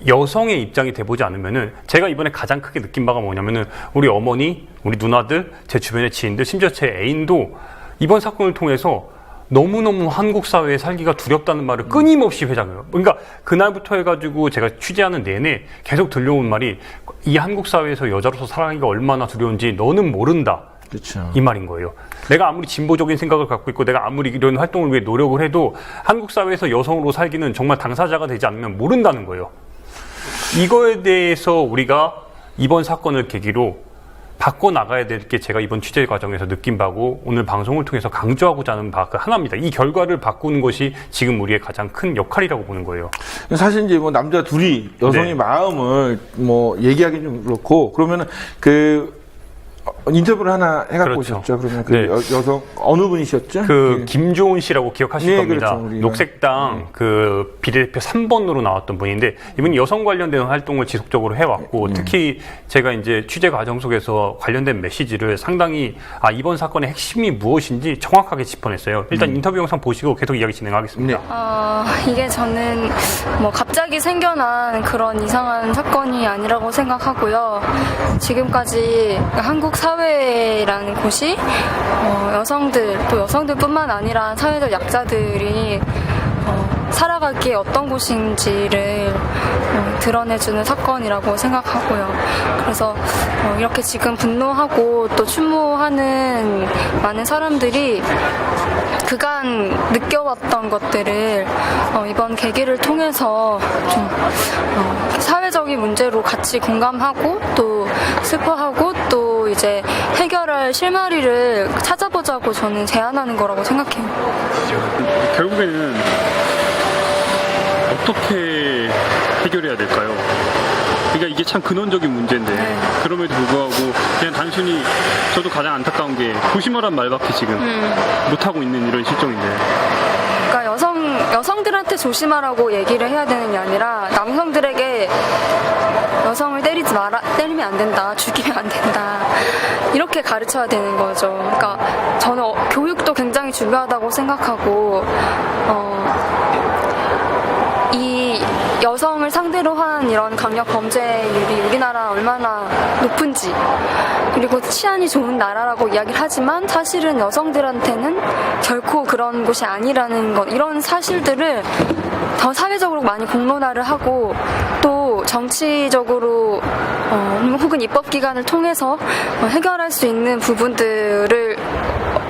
여성의 입장이 돼보지 않으면은 제가 이번에 가장 크게 느낀 바가 뭐냐면은 우리 어머니, 우리 누나들, 제 주변의 지인들, 심지어 제 애인도 이번 사건을 통해서 너무너무 한국 사회에 살기가 두렵다는 말을 끊임없이 회자해요. 그러니까 그날부터 해가지고 제가 취재하는 내내 계속 들려온 말이 이 한국 사회에서 여자로서 살아가기가 얼마나 두려운지 너는 모른다. 그렇죠. 이 말인 거예요. 내가 아무리 진보적인 생각을 갖고 있고 내가 아무리 이런 활동을 위해 노력을 해도 한국 사회에서 여성으로 살기는 정말 당사자가 되지 않으면 모른다는 거예요. 이거에 대해서 우리가 이번 사건을 계기로 바꿔나가야 될 게 제가 이번 취재 과정에서 느낀 바고 오늘 방송을 통해서 강조하고자 하는 바가 하나입니다. 이 결과를 바꾸는 것이 지금 우리의 가장 큰 역할이라고 보는 거예요. 사실 이제 뭐 남자 둘이 여성의 네. 마음을 뭐 얘기하기 좀 그렇고 그러면은 인터뷰를 하나 해갖고 그렇죠. 오셨죠. 그러면 그 네. 여성 어느 분이셨죠? 김조은 씨라고 기억하실 네, 겁니다. 그렇죠, 우리가. 녹색당 그 비례대표 3번으로 나왔던 분인데 이분이 여성 관련된 활동을 지속적으로 해왔고 특히 제가 이제 취재 과정 속에서 관련된 메시지를 상당히 이번 사건의 핵심이 무엇인지 정확하게 짚어냈어요. 일단 인터뷰 영상 보시고 계속 이야기 진행하겠습니다. 네. 이게 저는 뭐 갑자기 생겨난 그런 이상한 사건이 아니라고 생각하고요. 지금까지 한국 사회라는 곳이 여성들 또 여성들뿐만 아니라 사회적 약자들이 살아가기에 어떤 곳인지를 드러내주는 사건이라고 생각하고요. 그래서 이렇게 지금 분노하고 또 추모하는 많은 사람들이 그간 느껴왔던 것들을 이번 계기를 통해서 좀 사회적인 문제로 같이 공감하고 또 슬퍼하고 또 이제 해결할 실마리를 찾아보자고 저는 제안하는 거라고 생각해요. 결국에는 어떻게 해결해야 될까요? 그러니까 이게 참 근원적인 문제인데 그럼에도 불구하고 그냥 단순히 저도 가장 안타까운 게 조심하란 말밖에 지금 못하고 있는 이런 실정인데 그러니까 여성들한테 조심하라고 얘기를 해야 되는 게 아니라 남성들에게 여성을 때리면 안 된다, 죽이면 안 된다 이렇게 가르쳐야 되는 거죠. 그러니까 저는 교육도 굉장히 중요하다고 생각하고 이 여성을 상대로 한 이런 강력 범죄율이 우리나라 얼마나 높은지 그리고 치안이 좋은 나라라고 이야기를 하지만 사실은 여성들한테는 결코 그런 곳이 아니라는 것 이런 사실들을 더 사회적으로 많이 공론화를 하고 또 정치적으로 혹은 입법기관을 통해서 해결할 수 있는 부분들을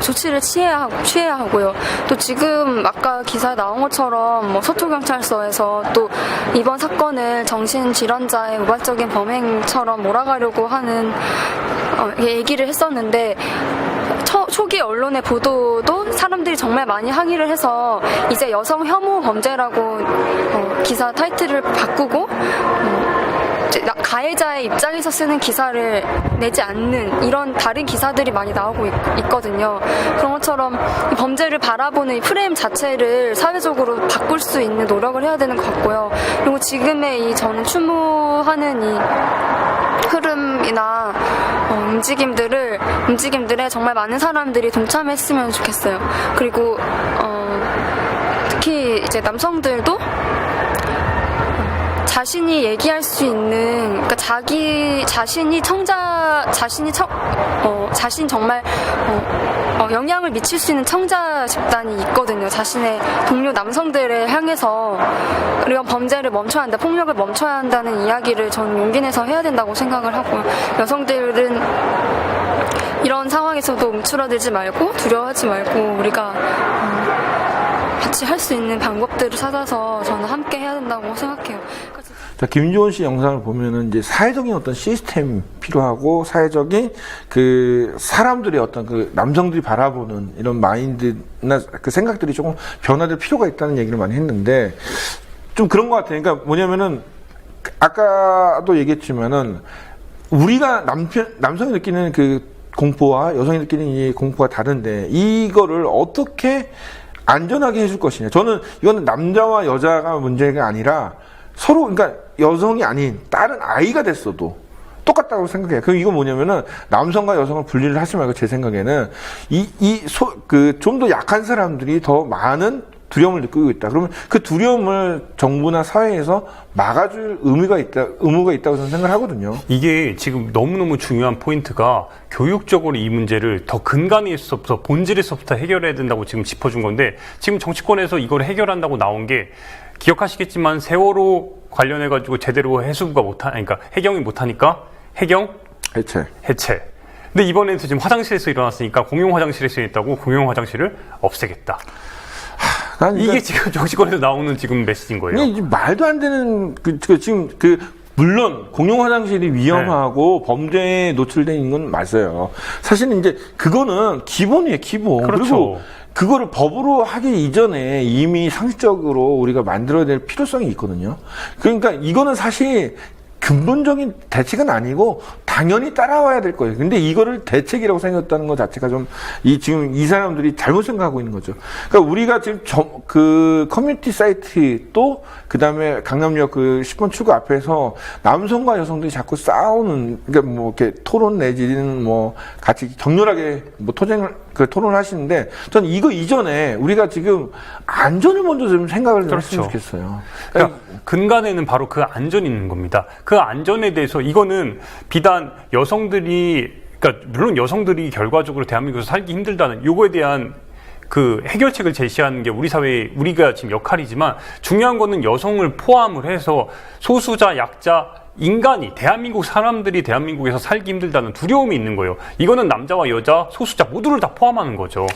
조치를 취해야 하고요. 또 지금 아까 기사에 나온 것처럼 서초경찰서에서 또 이번 사건을 정신질환자의 우발적인 범행처럼 몰아가려고 하는 얘기를 했었는데 초기 언론의 보도도 사람들이 정말 많이 항의를 해서 이제 여성 혐오 범죄라고 기사 타이틀을 바꾸고 가해자의 입장에서 쓰는 기사를 내지 않는 이런 다른 기사들이 많이 나오고 있거든요. 그런 것처럼 이 범죄를 바라보는 이 프레임 자체를 사회적으로 바꿀 수 있는 노력을 해야 되는 것 같고요. 그리고 지금의 저는 추모하는 이 흐름이나 움직임들에 정말 많은 사람들이 동참했으면 좋겠어요. 그리고 특히 이제 남성들도 자신이 얘기할 수 있는, 그러니까 자신이 정말 영향을 미칠 수 있는 청자 집단이 있거든요. 자신의 동료 남성들을 향해서 이런 범죄를 멈춰야 한다, 폭력을 멈춰야 한다는 이야기를 저는 용기 내서 해야 된다고 생각을 하고요. 여성들은 이런 상황에서도 움츠러들지 말고 두려워하지 말고 우리가 같이 할 수 있는 방법들을 찾아서 저는 함께 해야 된다고 생각해요. 자, 김조은 씨 영상을 보면은 이제 사회적인 어떤 시스템이 필요하고 사회적인 그 사람들의 어떤 그 남성들이 바라보는 이런 마인드나 그 생각들이 조금 변화될 필요가 있다는 얘기를 많이 했는데 좀 그런 것 같아요. 그러니까 뭐냐면은 아까도 얘기했지만은 우리가 남성이 느끼는 그 공포와 여성이 느끼는 이 공포가 다른데 이거를 어떻게 안전하게 해줄 것이냐. 저는 이거는 남자와 여자가 문제가 아니라 서로 그러니까 여성이 아닌 다른 아이가 됐어도 똑같다고 생각해요. 그럼 이거 뭐냐면은 남성과 여성을 분리를 하지 말고 제 생각에는 좀 더 약한 사람들이 더 많은 두려움을 느끼고 있다. 그러면 그 두려움을 정부나 사회에서 막아줄 의무가 있다고 저는 생각을 하거든요. 이게 지금 너무너무 중요한 포인트가 교육적으로 이 문제를 더 근간에서부터 본질에서부터 해결해야 된다고 지금 짚어준 건데 지금 정치권에서 이걸 해결한다고 나온 게 기억하시겠지만 세월호 관련해가지고 제대로 그러니까 해경이 못하니까 해경 해체. 근데 이번에도 지금 화장실에서 일어났으니까 공용 화장실에서 있다고 공용 화장실을 없애겠다. 이게 지금 정치권에서 나오는 지금 메시지인 거예요. 이게 말도 안 되는 물론 공용 화장실이 위험하고 범죄에 노출되어 있는 건 맞아요. 사실은 이제 그거는 기본이에요, 기본. 그렇죠. 그리고 그거를 법으로 하기 이전에 이미 상식적으로 우리가 만들어야 될 필요성이 있거든요. 그러니까 이거는 사실 근본적인 대책은 아니고 당연히 따라와야 될 거예요. 근데 이거를 대책이라고 생각했다는 것 자체가 좀 지금 이 사람들이 잘못 생각하고 있는 거죠. 그러니까 우리가 지금 커뮤니티 사이트 또 그다음에 강남역 10번 출구 앞에서 남성과 여성들이 자꾸 싸우는 그러니까 뭐 이렇게 토론 내지는 뭐 같이 격렬하게 뭐 토론을 하시는데 저는 이거 이전에 우리가 지금 안전을 먼저 좀 생각을 좀 했으면 좋겠어요. 그러니까 근간에는 바로 그 안전이 있는 겁니다. 그 안전에 대해서 이거는 비단 여성들이 그러니까 물론 여성들이 결과적으로 대한민국에서 살기 힘들다는 요거에 대한 그 해결책을 제시하는 게 우리 사회의 우리가 지금 역할이지만 중요한 거는 여성을 포함을 해서 소수자, 약자, 인간이 대한민국 사람들이 대한민국에서 살기 힘들다는 두려움이 있는 거예요. 이거는 남자와 여자, 소수자 모두를 다 포함하는 거죠.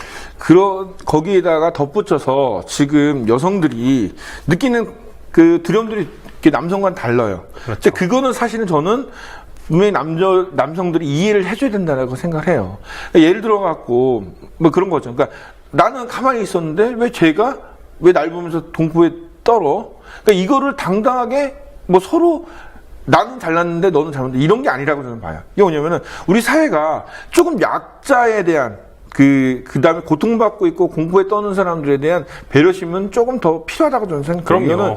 거기에다가 덧붙여서 지금 여성들이 느끼는 그 두려움들이 남성과는 달라요. 그렇죠. 근데 그거는 사실은 저는 분명히 남성들이 이해를 해줘야 된다고 생각을 해요. 그러니까 예를 들어갖고 뭐 그런 거죠. 그러니까 나는 가만히 있었는데 왜 날 보면서 동포에 떨어? 그러니까 이거를 당당하게 뭐 서로 나는 잘났는데 너는 잘못했는데 이런 게 아니라고 저는 봐요. 이게 뭐냐면은 우리 사회가 조금 약자에 대한 그다음에 고통받고 있고 공포에 떠는 사람들에 대한 배려심은 조금 더 필요하다고 저는 생각해요. 이거는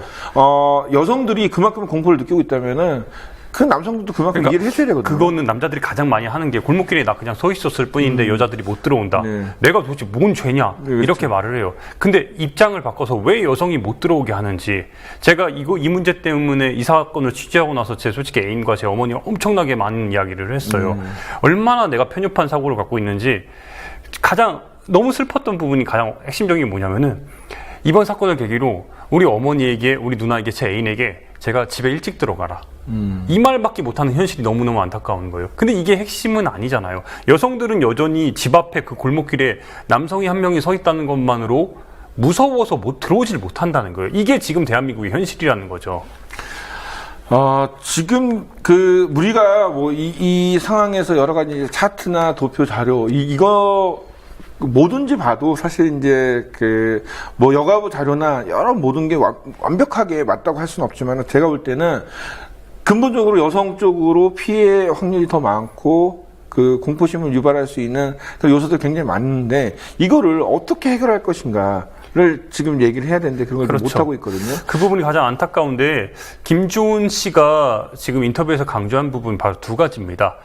여성들이 그만큼 공포를 느끼고 있다면은 그 남성들도 그만큼 이해를 해줘야 되거든요. 그거는 남자들이 가장 많이 하는 게 골목길에 나 그냥 서 있었을 뿐인데 여자들이 못 들어온다. 네. 내가 도대체 뭔 죄냐? 네, 그렇죠. 이렇게 말을 해요. 근데 입장을 바꿔서 왜 여성이 못 들어오게 하는지 제가 이 문제 때문에 이 사건을 취재하고 나서 제 솔직히 애인과 제 어머니가 엄청나게 많은 이야기를 했어요. 얼마나 내가 편협한 사고를 갖고 있는지 가장 너무 슬펐던 부분이 가장 핵심적인 게 뭐냐면은 이번 사건을 계기로 우리 어머니에게 우리 누나에게 제 애인에게 제가 집에 일찍 들어가라. 이 말밖에 못하는 현실이 너무너무 안타까운 거예요. 근데 이게 핵심은 아니잖아요. 여성들은 여전히 집 앞에 그 골목길에 남성이 한 명이 서 있다는 것만으로 무서워서 들어오질 못한다는 거예요. 이게 지금 대한민국의 현실이라는 거죠. 지금 우리가 뭐 이 상황에서 여러 가지 차트나 도표 자료 이거 뭐든지 봐도 사실 이제 뭐 여가부 자료나 여러 모든 게 완벽하게 맞다고 할 수는 없지만 제가 볼 때는 근본적으로 여성 쪽으로 피해 확률이 더 많고 공포심을 유발할 수 있는 그런 요소들 굉장히 많은데 이거를 어떻게 해결할 것인가를 지금 얘기를 해야 되는데 그걸 그렇죠. 못하고 있거든요. 그 부분이 가장 안타까운데 김주은 씨가 지금 인터뷰에서 강조한 부분 바로 두 가지입니다.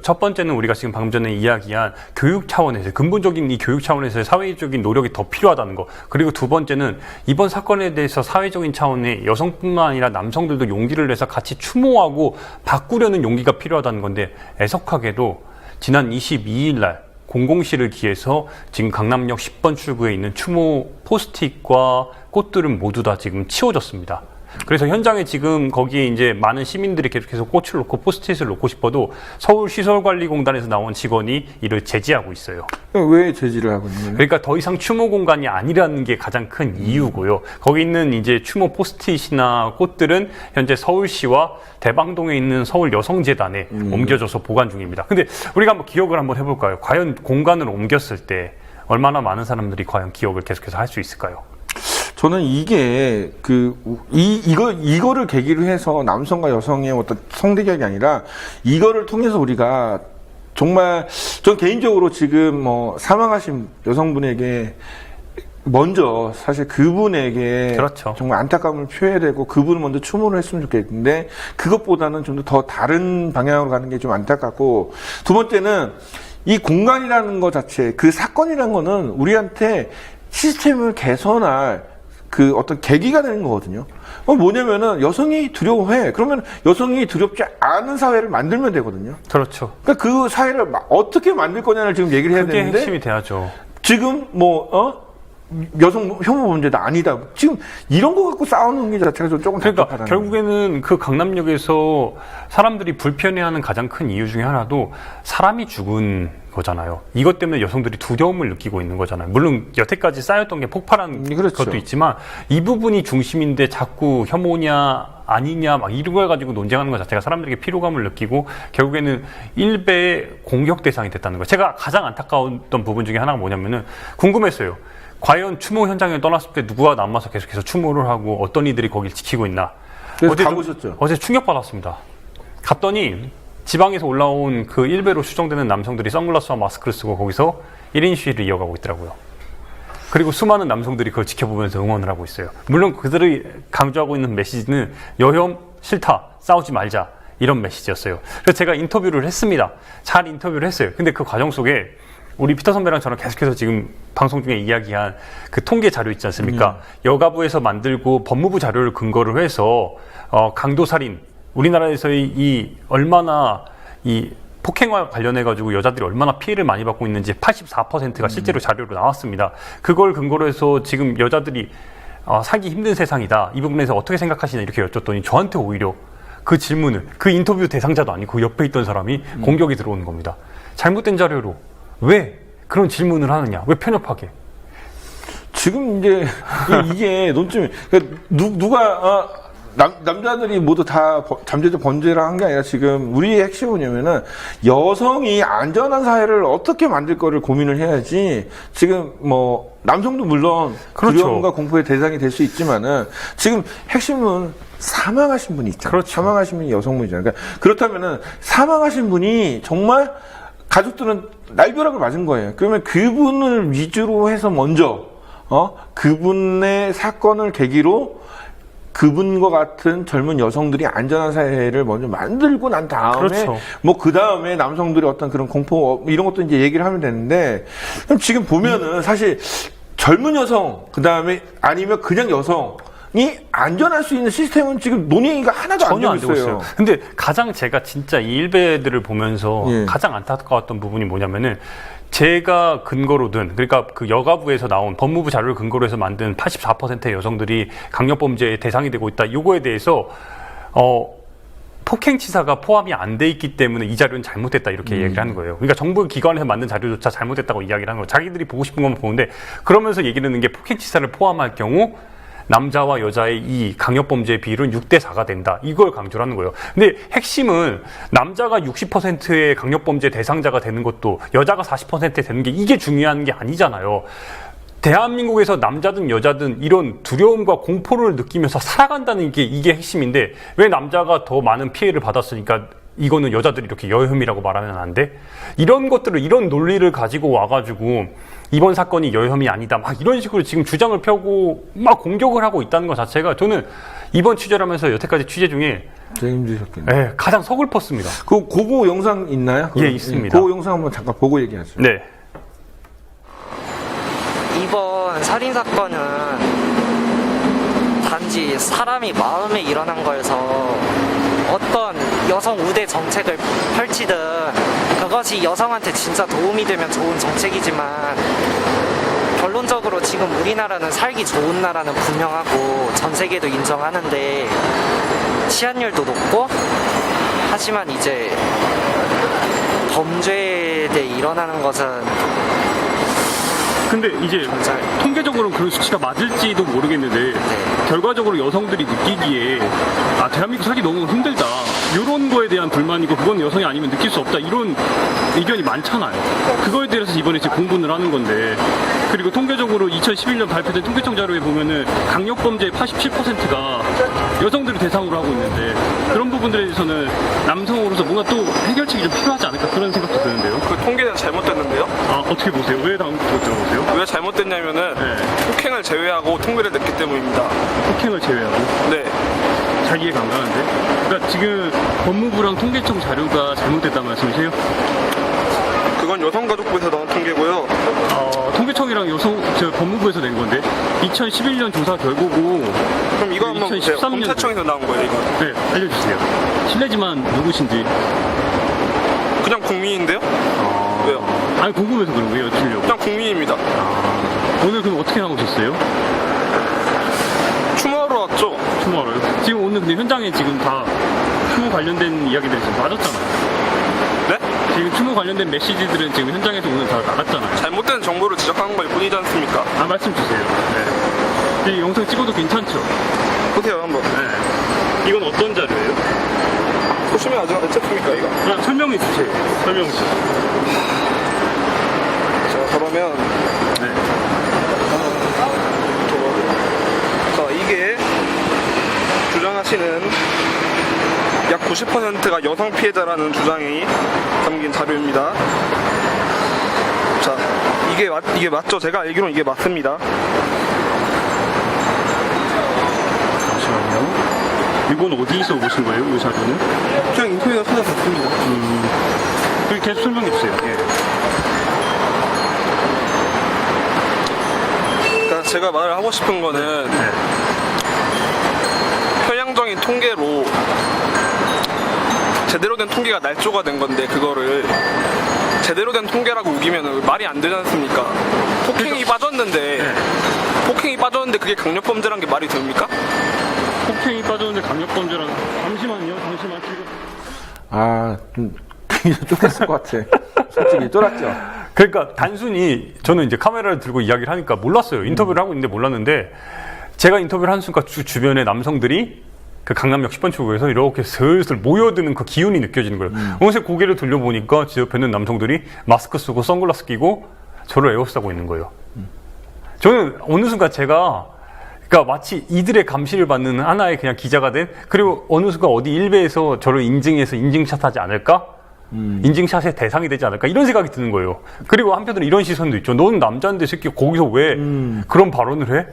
첫 번째는 우리가 지금 방금 전에 이야기한 교육 차원에서 근본적인 이 교육 차원에서의 사회적인 노력이 더 필요하다는 거. 그리고 두 번째는 이번 사건에 대해서 사회적인 차원의 여성뿐만 아니라 남성들도 용기를 내서 같이 추모하고 바꾸려는 용기가 필요하다는 건데 애석하게도 지난 22일 날 공공시를 기해서 지금 강남역 10번 출구에 있는 추모 포스트잇과 꽃들은 모두 다 지금 치워졌습니다. 그래서 현장에 지금 거기에 이제 많은 시민들이 계속해서 꽃을 놓고 포스트잇을 놓고 싶어도 서울시설관리공단에서 나온 직원이 이를 제지하고 있어요. 왜 제지를 하고 있는 거예요? 그러니까 더 이상 추모 공간이 아니라는 게 가장 큰 이유고요. 거기 있는 이제 추모 포스트잇이나 꽃들은 현재 서울시와 대방동에 있는 서울 여성재단에 옮겨져서 보관 중입니다. 근데 우리가 한번 기억을 한번 해볼까요? 과연 공간을 옮겼을 때 얼마나 많은 사람들이 과연 기억을 계속해서 할 수 있을까요? 저는 이게 이거를 계기로 해서 남성과 여성의 어떤 성대결이 아니라 이거를 통해서 우리가 정말 전 개인적으로 지금 뭐 사망하신 여성분에게 먼저 사실 그분에게 그렇죠. 정말 안타까움을 표해야 되고 그분을 먼저 추모를 했으면 좋겠는데 그것보다는 좀 더 다른 방향으로 가는 게 좀 안타깝고, 두 번째는 이 공간이라는 것 자체, 그 사건이라는 거는 우리한테 시스템을 개선할 그 어떤 계기가 되는 거거든요. 뭐냐면은 여성이 두려워해. 그러면 여성이 두렵지 않은 사회를 만들면 되거든요. 그렇죠. 그러니까 그 사회를 어떻게 만들 거냐를 지금 얘기를 해야 그게 되는데 핵심이 돼야죠. 지금 여성 혐오 문제다 아니다. 지금 이런 거 갖고 싸우는 게 자체가 좀 조금 그러니까 답답하다는 결국에는 그 강남역에서 사람들이 불편해하는 가장 큰 이유 중에 하나도 사람이 죽은 거잖아요. 이것 때문에 여성들이 두려움을 느끼고 있는 거잖아요. 물론 여태까지 쌓였던 게 폭발한 그렇죠. 것도 있지만 이 부분이 중심인데 자꾸 혐오냐 아니냐 막 이런 걸 가지고 논쟁하는 것 자체가 사람들에게 피로감을 느끼고 결국에는 일베의 공격 대상이 됐다는 거예요. 제가 가장 안타까웠던 부분 중에 하나가 뭐냐면은 궁금했어요. 과연 추모 현장에 떠났을 때 누가 남아서 계속해서 추모를 하고 어떤 이들이 거길 지키고 있나. 그래서 가보셨죠? 어제 충격받았습니다. 갔더니 지방에서 올라온 그 일베로 추정되는 남성들이 선글라스와 마스크를 쓰고 거기서 1인 시위를 이어가고 있더라고요. 그리고 수많은 남성들이 그걸 지켜보면서 응원을 하고 있어요. 물론 그들이 강조하고 있는 메시지는 여혐 싫다, 싸우지 말자 이런 메시지였어요. 그래서 제가 인터뷰를 했습니다. 잘 인터뷰를 했어요. 근데 그 과정 속에 우리 피터 선배랑 저랑 계속해서 지금 방송 중에 이야기한 그 통계 자료 있지 않습니까? 여가부에서 만들고 법무부 자료를 근거로 해서 강도살인, 우리나라에서의 이 얼마나 이 폭행과 관련해가지고 여자들이 얼마나 피해를 많이 받고 있는지 84%가 실제로 자료로 나왔습니다. 그걸 근거로 해서 지금 여자들이 살기 힘든 세상이다. 이 부분에서 어떻게 생각하시냐 이렇게 여쭸더니 저한테 오히려 그 질문을, 그 인터뷰 대상자도 아니고 그 옆에 있던 사람이 공격이 들어오는 겁니다. 잘못된 자료로 왜 그런 질문을 하느냐? 왜 편협하게? 지금 이제 이게 논점이 누가 남자들이 모두 다 잠재적 범죄를 한 게 아니라 지금 우리의 핵심은 뭐냐면은 여성이 안전한 사회를 어떻게 만들 거를 고민을 해야지. 지금 남성도 물론 그렇죠. 두려움과 공포의 대상이 될 수 있지만은 지금 핵심은 사망하신 분이 있잖아요. 그렇죠. 사망하신 분이 여성분이잖아요. 그러니까 그렇다면은 사망하신 분이 정말 가족들은 날벼락을 맞은 거예요. 그러면 그분을 위주로 해서 먼저 그분의 사건을 계기로 그분과 같은 젊은 여성들이 안전한 사회를 먼저 만들고 난 다음에 그렇죠. 그 다음에 남성들의 어떤 그런 공포 이런 것도 이제 얘기를 하면 되는데, 그럼 지금 보면은 사실 젊은 여성 그 다음에 아니면 그냥 여성이 안전할 수 있는 시스템은 지금 논의가 하나도 전혀 안 되고 있어요. 근데 가장 제가 진짜 이 일베들을 보면서 예. 가장 안타까웠던 부분이 뭐냐면은 제가 근거로 든, 그러니까 그 여가부에서 나온 법무부 자료를 근거로 해서 만든 84%의 여성들이 강력범죄의 대상이 되고 있다. 이거에 대해서 폭행치사가 포함이 안 돼 있기 때문에 이 자료는 잘못됐다 이렇게 얘기를 하는 거예요. 그러니까 정부 기관에서 만든 자료조차 잘못됐다고 이야기를 하는 거예요. 자기들이 보고 싶은 것만 보는데, 그러면서 얘기를 하는 게 폭행치사를 포함할 경우 남자와 여자의 이 강력범죄의 비율은 6대4가 된다. 이걸 강조를 하는 거예요. 근데 핵심은 남자가 60%의 강력범죄 대상자가 되는 것도 여자가 40% 되는 게 이게 중요한 게 아니잖아요. 대한민국에서 남자든 여자든 이런 두려움과 공포를 느끼면서 살아간다는 게 이게 핵심인데 왜 남자가 더 많은 피해를 받았으니까 이거는 여자들이 이렇게 여혐이라고 말하면 안 돼? 이런 것들을, 이런 논리를 가지고 와가지고 이번 사건이 여혐이 아니다 막 이런 식으로 지금 주장을 펴고 막 공격을 하고 있다는 것 자체가 저는 이번 취재를 하면서 여태까지 취재 중에 되게 힘드셨겠네요. 가장 서글펐습니다. 그거 영상 있나요? 예, 있습니다. 그 영상 한번 잠깐 보고 얘기하죠. 네. 이번 살인사건은 단지 사람이 마음에 일어난 거여서 어떤 여성 우대 정책을 펼치든 그것이 여성한테 진짜 도움이 되면 좋은 정책이지만 결론적으로 지금 우리나라는 살기 좋은 나라는 분명하고 전 세계도 인정하는데 치안율도 높고 하지만 이제 범죄에 대해 일어나는 것은 근데 이제 통계적으로는 그런 수치가 맞을지도 모르겠는데 결과적으로 여성들이 느끼기에 대한민국 살기 너무 힘들다. 이런 거에 대한 불만이고 그건 여성이 아니면 느낄 수 없다 이런 의견이 많잖아요. 그거에 대해서 이번에 지금 공분을 하는 건데 그리고 통계적으로 2011년 발표된 통계청 자료에 보면은 강력범죄의 87%가 여성들을 대상으로 하고 있는데 그런 부분들에 대해서는 남성으로서 뭔가 또 해결책이 좀 필요하지 않을까 그런 생각도 드는데요. 그 통계는 잘못됐는데요. 아 어떻게 보세요? 왜 다음 거 들어보세요? 왜 잘못됐냐면은 폭행을 제외하고 통계를 냈기 때문입니다. 폭행을 제외하고? 네. 잘 이해가 안 가는데? 그러니까 지금 법무부랑 통계청 자료가 잘못됐다는 말씀이세요? 그건 여성가족부에서 나온 통계고요. 통계청이랑 법무부에서 낸 건데 2011년 조사 결과고 그럼 이거 한번 보세요. 2013년 검찰청에서 나온 거예요, 이거. 네, 알려주세요. 실례지만 누구신지. 그냥 국민인데요? 왜요? 아니 궁금해서 그런 거예요, 여쭈려고. 그냥 국민입니다. 오늘 그럼 어떻게 나오셨어요? 추모하러 왔죠? 추모하러요? 지금 오늘 근데 현장에 지금 다 추모 관련된 이야기들이 지금 맞았잖아요. 네? 지금 추모 관련된 메시지들은 지금 현장에서 오늘 다 나갔잖아요. 잘못된 정보를 지적하는 걸 뿐이지 않습니까? 아, 말씀 주세요. 네. 이 영상 찍어도 괜찮죠? 보세요, 한번. 네. 이건 어떤 자료예요? 보시면 아직 안 찍습니까, 이거? 아, 설명해 주세요. 설명해 주세요. 자, 그러면. 네. 자, 이게 주장하시는 약 90%가 여성 피해자라는 주장이 담긴 자료입니다. 자, 이게 맞죠? 제가 알기로는 이게 맞습니다. 잠시만요. 이건 어디서 오신 거예요, 이 자료는? 그냥 인터넷에서 찾아봤습니다. 그럼 계속 설명해 주세요. 예. 그러니까 제가 말을 하고 싶은 거는 편향적인 통계로 제대로 된 통계가 날조가 된 건데 그거를 제대로 된 통계라고 우기면 말이 안 되지 않습니까? 폭행이 빠졌는데 그게 강력범죄란 게 말이 됩니까? 폭행이 빠졌는데 강력범죄란 잠시만 지금 좀 굉장히 쫄았을 것 같아. 솔직히 쫄았죠. 그러니까 단순히 저는 이제 카메라를 들고 이야기를 하니까 몰랐어요. 인터뷰를 하고 있는데 몰랐는데 제가 인터뷰를 하는 순간 주변에 남성들이 그 강남역 10번 출구에서 이렇게 슬슬 모여드는 그 기운이 느껴지는 거예요. 어느새 고개를 돌려보니까 제 옆에 있는 남성들이 마스크 쓰고 선글라스 끼고 저를 에워싸고 있는 거예요. 저는 어느 순간 그러니까 마치 이들의 감시를 받는 하나의 그냥 기자가 된, 그리고 어느 순간 어디 일베에서 저를 인증해서 인증샷 하지 않을까? 인증샷의 대상이 되지 않을까? 이런 생각이 드는 거예요. 그리고 한편으로는 이런 시선도 있죠. 너는 남자인데 새끼 거기서 왜 그런 발언을 해?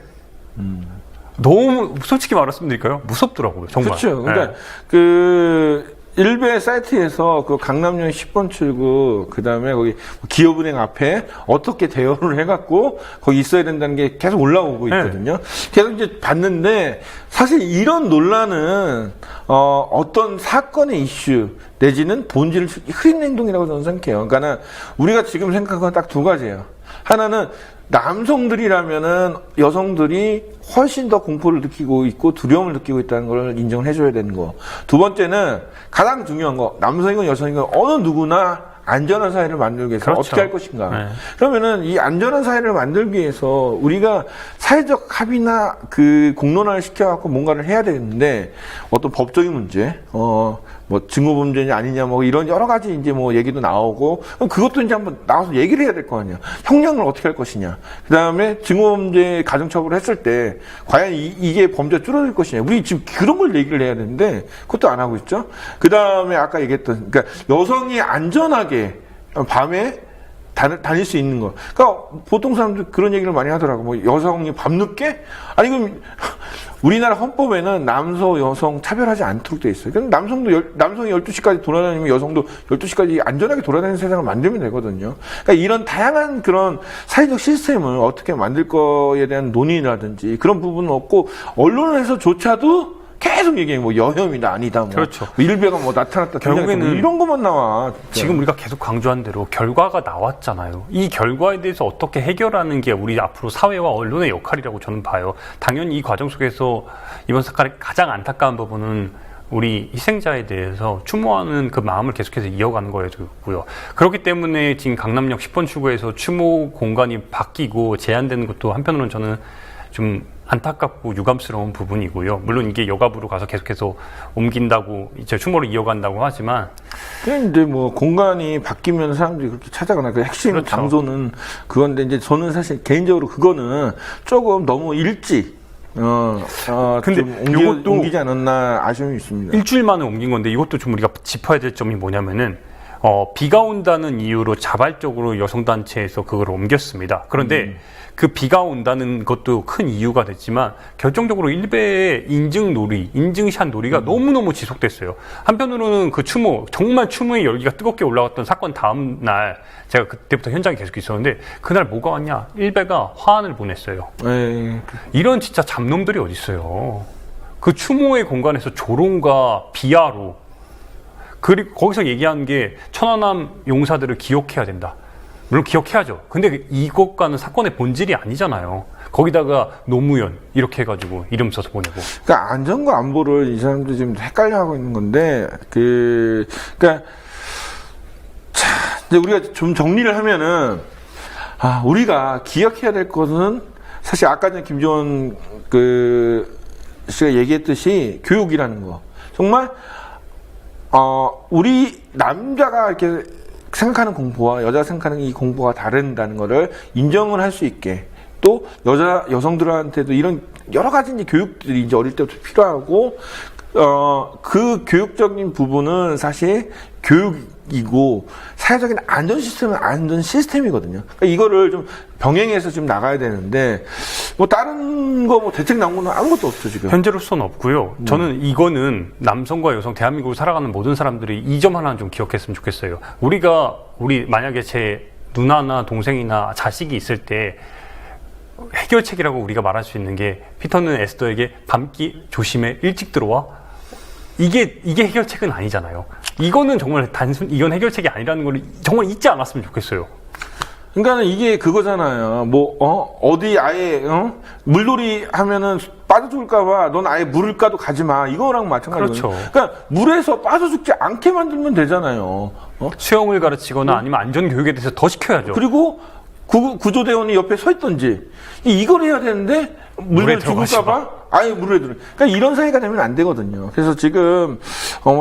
너무 솔직히 말씀드릴까요? 무섭더라고요, 정말. 그렇죠. 그러니까 네. 일베 사이트에서 그 강남역 10번 출구, 그 다음에 거기 기업은행 앞에 어떻게 대여를 해갖고 거기 있어야 된다는 게 계속 올라오고 있거든요. 계속 이제 봤는데 사실 이런 논란은 어떤 사건의 이슈 내지는 본질을 흐린 행동이라고 저는 생각해요. 그러니까 우리가 지금 생각한 건 딱 두 가지예요. 하나는 남성들이라면은 여성들이 훨씬 더 공포를 느끼고 있고 두려움을 느끼고 있다는 걸 인정을 해줘야 되는 거. 두 번째는 가장 중요한 거, 남성이건 여성이건 어느 누구나 안전한 사회를 만들기 위해서 그렇죠. 어떻게 할 것인가. 그러면은 이 안전한 사회를 만들기 위해서 우리가 사회적 합의나 그 공론화를 시켜갖고 뭔가를 해야 되는데 어떤 법적인 문제, 뭐 증오범죄냐 아니냐 뭐 이런 여러 가지 이제 뭐 얘기도 나오고 그럼 그것도 이제 한번 나와서 얘기를 해야 될 거 아니야. 형량을 어떻게 할 것이냐. 그 다음에 증오범죄 가중처벌을 했을 때 과연 이게 범죄가 줄어들 것이냐. 우리 지금 그런 걸 얘기를 해야 되는데 그것도 안 하고 있죠. 그 다음에 아까 얘기했던 그러니까 여성이 안전하게 밤에 다닐 수 있는 거. 그러니까 보통 사람들 그런 얘기를 많이 하더라고. 뭐 여성이 밤늦게? 아니 그럼 우리나라 헌법에는 남성, 여성 차별하지 않도록 돼 있어요. 그럼 남성이 12시까지 돌아다니면 여성도 12시까지 안전하게 돌아다니는 세상을 만들면 되거든요. 그러니까 이런 다양한 그런 사회적 시스템을 어떻게 만들 거에 대한 논의라든지 그런 부분은 없고 언론에서조차도 계속 얘기해. 뭐 여혐이다 아니다. 뭐 그렇죠. 일베가 뭐 나타났다. 결국에는 뭐 이런 것만 나와. 진짜. 지금 우리가 계속 강조한 대로 결과가 나왔잖아요. 이 결과에 대해서 어떻게 해결하는 게 우리 앞으로 사회와 언론의 역할이라고 저는 봐요. 당연히 이 과정 속에서 이번 사건의 가장 안타까운 부분은 우리 희생자에 대해서 추모하는 그 마음을 계속해서 이어가는 거였고요. 그렇기 때문에 지금 강남역 10번 출구에서 추모 공간이 바뀌고 제한되는 것도 한편으로는 저는 좀 안타깝고 유감스러운 부분이고요. 물론 이게 여가부로 가서 계속해서 옮긴다고 이제 추모를 이어간다고 하지만 근데 뭐 공간이 바뀌면 사람들이 그렇게 찾아가나 그 핵심 그렇죠. 장소는 그건데 이제 저는 사실 개인적으로 그거는 조금 너무 일찍 근데 좀 옮기지 않았나 아쉬움이 있습니다. 일주일 만에 옮긴 건데 이것도 좀 우리가 짚어야 될 점이 뭐냐면은 비가 온다는 이유로 자발적으로 여성단체에서 그걸 옮겼습니다. 그런데 그 비가 온다는 것도 큰 이유가 됐지만 결정적으로 일베의 인증샷 놀이가 너무너무 지속됐어요. 한편으로는 그 정말 추모의 열기가 뜨겁게 올라갔던 사건 다음 날 제가 그때부터 현장에 계속 있었는데 그날 뭐가 왔냐? 일베가 화환을 보냈어요. 네. 이런 진짜 잡놈들이 어디 있어요. 그 추모의 공간에서 조롱과 비하로 그리고 거기서 얘기한 게 천안함 용사들을 기억해야 된다. 물론 기억해야죠. 근데 이것과는 사건의 본질이 아니잖아요. 거기다가 노무현 이렇게 해가지고 이름 써서 보내고. 그러니까 안전과 안보를 이 사람들이 지금 헷갈려하고 있는 건데 그러니까 이제 우리가 좀 정리를 하면은 우리가 기억해야 될 것은 사실 아까 전에 김지원 씨가 얘기했듯이 교육이라는 거. 정말 우리 남자가 이렇게 생각하는 공포와 여자가 생각하는 이 공포가 다른다는 거를 인정을 할 수 있게 또 여성들한테도 이런 여러 가지 이제 교육들이 이제 어릴 때부터 필요하고 그 교육적인 부분은 사실 교육이고 사회적인 안전 시스템은 안전 시스템이거든요. 그러니까 이거를 좀 병행해서 좀 나가야 되는데 뭐 다른 거 뭐 대책 나온 건 아무것도 없죠 지금. 현재로서는 없고요. 저는 이거는 남성과 여성 대한민국을 살아가는 모든 사람들이 이 점 하나는 좀 기억했으면 좋겠어요. 우리 만약에 제 누나나 동생이나 자식이 있을 때 해결책이라고 우리가 말할 수 있는 게 피터는 에스더에게 밤기 조심해 일찍 들어와 이게 해결책은 아니잖아요. 이거는 정말 이건 해결책이 아니라는 걸 정말 잊지 않았으면 좋겠어요. 그러니까 이게 그거잖아요. 어디 아예 물놀이 하면은 빠져 죽을까봐 넌 아예 물을까도 가지 마. 이거랑 마찬가지죠. 그렇죠. 그러니까 물에서 빠져 죽지 않게 만들면 되잖아요. 수영을 가르치거나 아니면 안전 교육에 대해서 더 시켜야죠. 그리고 구조대원이 옆에 서 있던지 이걸 해야 되는데 물에 죽을까봐 아예 물에 들어. 그러니까 이런 사회가 되면 안 되거든요. 그래서 지금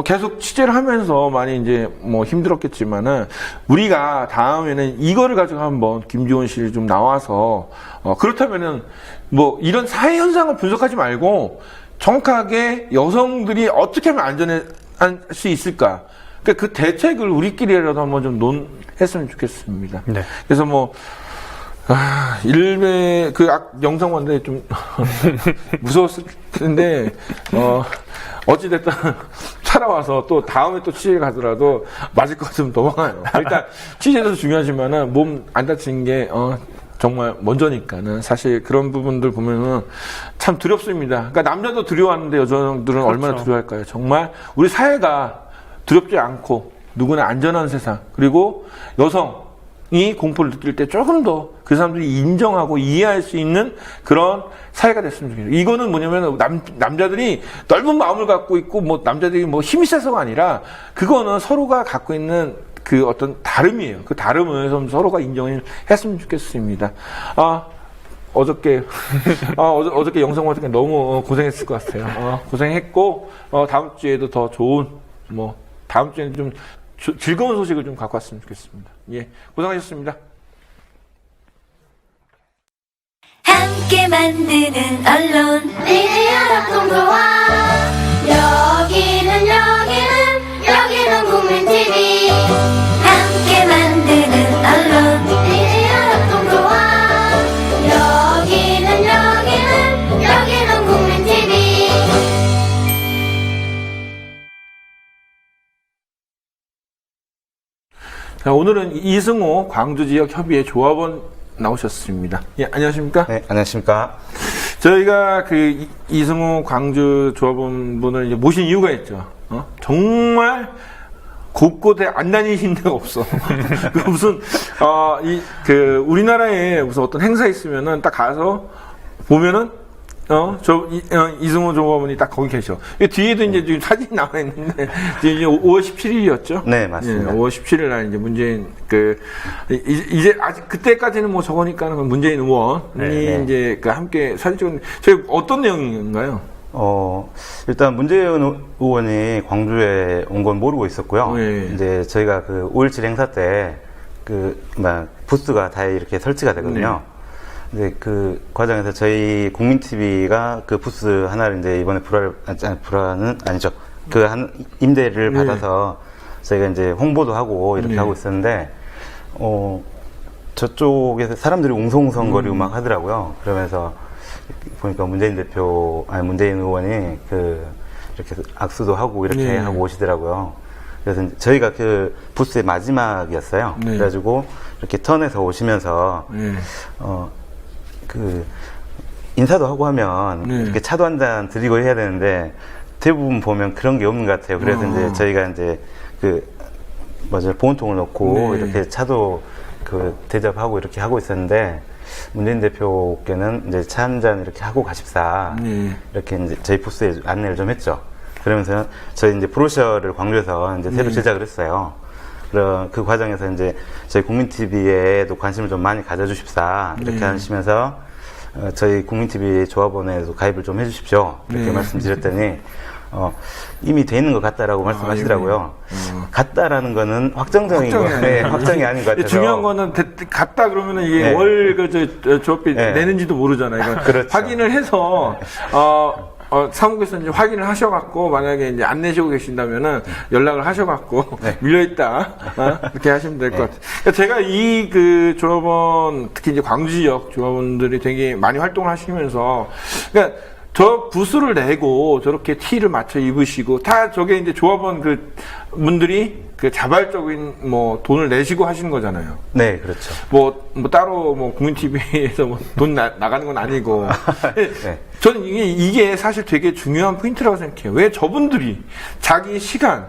계속 취재를 하면서 많이 이제 뭐 힘들었겠지만은 우리가 다음에는 이거를 가지고 한번 김지원 씨를 좀 나와서 그렇다면은 뭐 이런 사회 현상을 분석하지 말고 정확하게 여성들이 어떻게 하면 안전할 수 있을까? 그러니까 그 대책을 우리끼리라도 한번 좀 논했으면 좋겠습니다. 네. 그래서 뭐 일베 영상 봤는데 좀 무서웠을 텐데 어찌됐든 살아와서 또 다음에 또 취재 가더라도 맞을 것 같으면 도망가요. 그러니까 취재도 중요하지만은 몸 안 다치는 게 정말 먼저니까는 사실 그런 부분들 보면은 참 두렵습니다. 그러니까 남자도 두려워하는데 여자들은 그렇죠. 얼마나 두려워할까요? 정말 우리 사회가 두렵지 않고 누구나 안전한 세상 그리고 여성이 공포를 느낄 때 조금 더 그 사람들이 인정하고 이해할 수 있는 그런 사회가 됐으면 좋겠어요. 이거는 뭐냐면 남자들이 넓은 마음을 갖고 있고 뭐 남자들이 뭐 힘이 세서가 아니라 그거는 서로가 갖고 있는 그 어떤 다름이에요. 그 다름을 좀 서로가 인정을 했으면 좋겠습니다. 어저께 영상 봤을 때 너무 고생했을 것 같아요. 고생했고 다음 주에도 더 좋은 다음 주에는 좀 즐거운 소식을 좀 갖고 왔으면 좋겠습니다. 예, 고생하셨습니다. 함께 만드는 언론 미디어 협동조합 여기는 국민TV 함께 만드는 언론 미디어 협동조합 여기는 국민TV 자, 오늘은 이승호 광주지역협의회 조합원 나오셨습니다. 예, 안녕하십니까? 네, 안녕하십니까? 저희가 그 이승호 광주 조합원 분을 이제 모신 이유가 있죠. 정말 곳곳에 안 다니신 데가 없어. 무슨 우리나라에 무슨 어떤 행사 있으면은 딱 가서 보면은 이승호 조합원이 딱 거기 계셔. 이 뒤에도 이제 지금 사진이 나와 있는데, 이제 5월 17일이었죠? 네, 맞습니다. 5월 17일 날 이제 문재인, 이제 아직 그때까지는 뭐 저거니까는 문재인 의원이 이제 함께 사진 찍었는데, 저희 어떤 내용인가요? 일단 문재인 의원이 광주에 온 건 모르고 있었고요. 이제 저희가 그 5.17 행사 때, 부스가 다 이렇게 설치가 되거든요. 이제 그 과정에서 저희 국민TV가 그 부스 하나를 이제 이번에 불화는 아니죠. 임대를 받아서 저희가 이제 홍보도 하고 이렇게 하고 있었는데, 저쪽에서 사람들이 웅성웅성거리고 막 하더라고요. 그러면서 보니까 문재인 의원이 이렇게 악수도 하고 이렇게 하고 오시더라고요. 그래서 저희가 그 부스의 마지막이었어요. 그래가지고 이렇게 턴에서 오시면서, 인사도 하고 하면 이렇게 차도 한 잔 드리고 해야 되는데 대부분 보면 그런 게 없는 것 같아요. 그래서 이제 저희가 이제 보온통을 놓고 이렇게 차도 대접하고 이렇게 하고 있었는데 문재인 대표께는 이제 차 한 잔 이렇게 하고 가십사 이렇게 이제 저희 부스에 안내를 좀 했죠. 그러면서 저희 이제 브로셔를 광주에서 이제 새로 제작을 했어요. 그 과정에서 이제 저희 국민TV에도 관심을 좀 많이 가져주십사 이렇게 하시면서 저희 국민TV 조합원에도 가입을 좀 해주십시오 이렇게 말씀드렸더니 이미 돼 있는 것 같다라고 말씀하시더라고요. 같다라는 거는 확정적인 확정이 아닌 것 같아서. 중요한 거는 같다 그러면은 이게 월 조합비 내는지도 모르잖아요. 그렇죠. 확인을 해서 사무국에서 이제 확인을 하셔갖고, 만약에 이제 안 내시고 계신다면은 연락을 하셔갖고, 밀려있다. 이렇게 하시면 될 것 같아요. 그러니까 제가 이 조합원, 특히 이제 광주 지역 조합원들이 되게 많이 활동을 하시면서, 그러니까 저 부스를 내고 저렇게 티를 맞춰 입으시고, 다 저게 이제 조합원 분들이 자발적인 돈을 내시고 하시는 거잖아요. 네, 그렇죠. 따로 국민TV에서 돈 나가는 건 아니고. 저는 이게 사실 되게 중요한 포인트라고 생각해요. 왜 저분들이 자기 시간,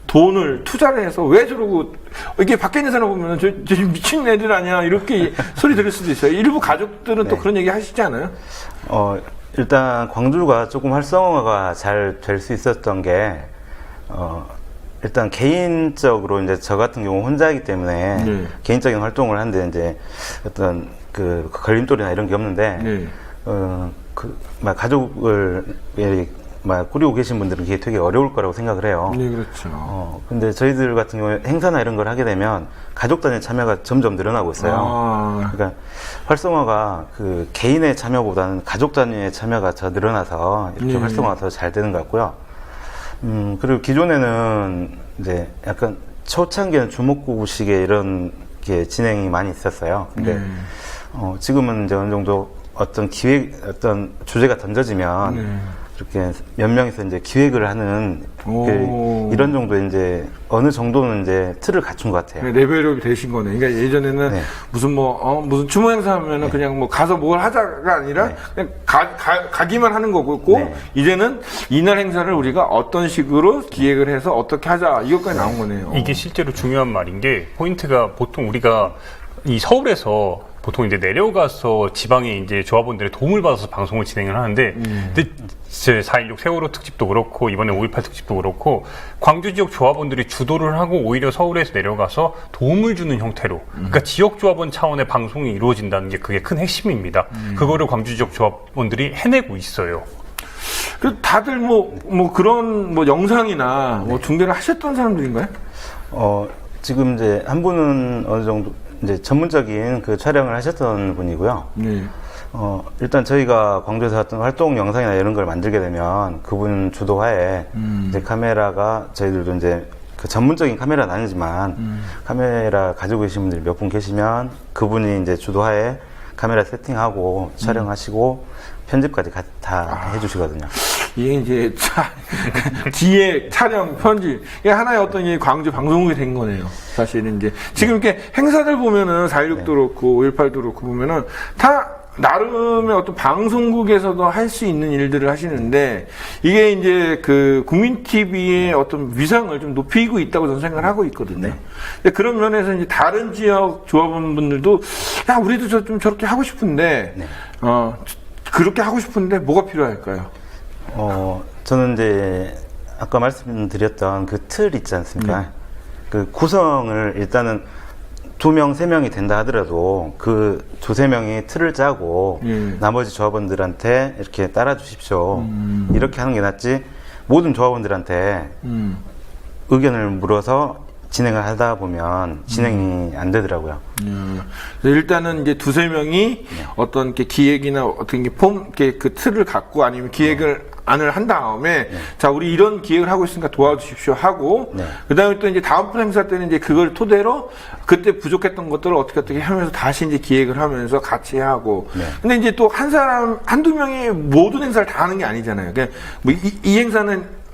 돈을 투자를 해서 왜 저러고, 이게 밖에 있는 사람 보면 저 미친 애들 아니야? 이렇게 소리 들을 수도 있어요. 일부 가족들은 또 그런 얘기 하시지 않아요? 일단 광주가 조금 활성화가 잘 될 수 있었던 게, 일단 개인적으로 이제 저 같은 경우 혼자이기 때문에 개인적인 활동을 하는데 이제 어떤 걸림돌이나 이런 게 없는데, 가족을 꾸리고 계신 분들은 그게 되게 어려울 거라고 생각을 해요. 네, 그렇죠. 근데 저희들 같은 경우에 행사나 이런 걸 하게 되면 가족 단위 참여가 점점 늘어나고 있어요. 그러니까 활성화가 개인의 참여보다는 가족 단위의 참여가 더 늘어나서 이렇게 활성화가 더 잘 되는 것 같고요. 그리고 기존에는 이제 약간 초창기에는 주먹구구식의 이런 게 진행이 많이 있었어요. 근데 지금은 이제 어느 정도 어떤 주제가 던져지면 이렇게 몇 명이서 이제 기획을 하는 이런 정도 이제 어느 정도는 이제 틀을 갖춘 것 같아요. 레벨업이 되신 거네. 그러니까 예전에는 무슨 추모 행사 하면은 그냥 가서 뭘 하자가 아니라 그냥 가기만 하는 거고 이제는 이날 행사를 우리가 어떤 식으로 기획을 해서 어떻게 하자 이것까지 나온 거네요. 이게 실제로 중요한 말인 게 포인트가 보통 우리가 이 서울에서 보통 이제 내려가서 지방에 이제 조합원들의 도움을 받아서 방송을 진행을 하는데, 근데 4.16 세월호 특집도 그렇고, 이번에 5.18 특집도 그렇고, 광주 지역 조합원들이 주도를 하고 오히려 서울에서 내려가서 도움을 주는 형태로, 그러니까 지역 조합원 차원의 방송이 이루어진다는 게 그게 큰 핵심입니다. 그거를 광주 지역 조합원들이 해내고 있어요. 그 다들 그런 영상이나 중계를 하셨던 사람들인가요? 지금 이제 한 분은 어느 정도 이제 전문적인 촬영을 하셨던 분이고요. 일단 저희가 광주에서 했던 활동 영상이나 이런 걸 만들게 되면 그분 주도하에 이제 카메라가 저희들도 이제 전문적인 카메라는 아니지만 카메라 가지고 계신 분들이 몇 분 계시면 그분이 이제 주도하에 카메라 세팅하고 촬영하시고 편집까지 다 해주시거든요. 이게 이제 뒤에 촬영, 편집 이게 하나의 어떤 이 광주 방송국이 된 거네요. 사실은 이제 지금 이렇게 행사들 보면은 4.16도 그렇고 5.18도 그렇고 보면은 다 나름의 어떤 방송국에서도 할 수 있는 일들을 하시는데 이게 이제 국민TV의 어떤 위상을 좀 높이고 있다고 저는 생각을 하고 있거든요. 근데 그런 면에서 이제 다른 지역 조합원분들도 우리도 좀 저렇게 하고 싶은데 그렇게 하고 싶은데 뭐가 필요할까요? 저는 이제 아까 말씀드렸던 그 틀 있지 않습니까? 그 구성을 일단은 2명, 3명이 된다 하더라도 그 2-3명이 틀을 짜고 나머지 조합원들한테 이렇게 따라 주십시오. 이렇게 하는 게 낫지, 모든 조합원들한테 의견을 물어서 진행을 하다 보면 진행이 안 되더라고요. 일단은 이제 2-3명이 어떤 이렇게 기획이나 어떤 게 폼, 이렇게 그 틀을 갖고 아니면 안을 한 다음에 자, 우리 이런 기획을 하고 있으니까 도와주십시오 하고 그 다음에 또 이제 다음번 행사 때는 이제 그걸 토대로 그때 부족했던 것들을 어떻게 하면서 다시 이제 기획을 하면서 같이 하고 근데 이제 또 한 사람, 한두 명이 모든 행사를 다 하는 게 아니잖아요. 그러니까 뭐 이 행사는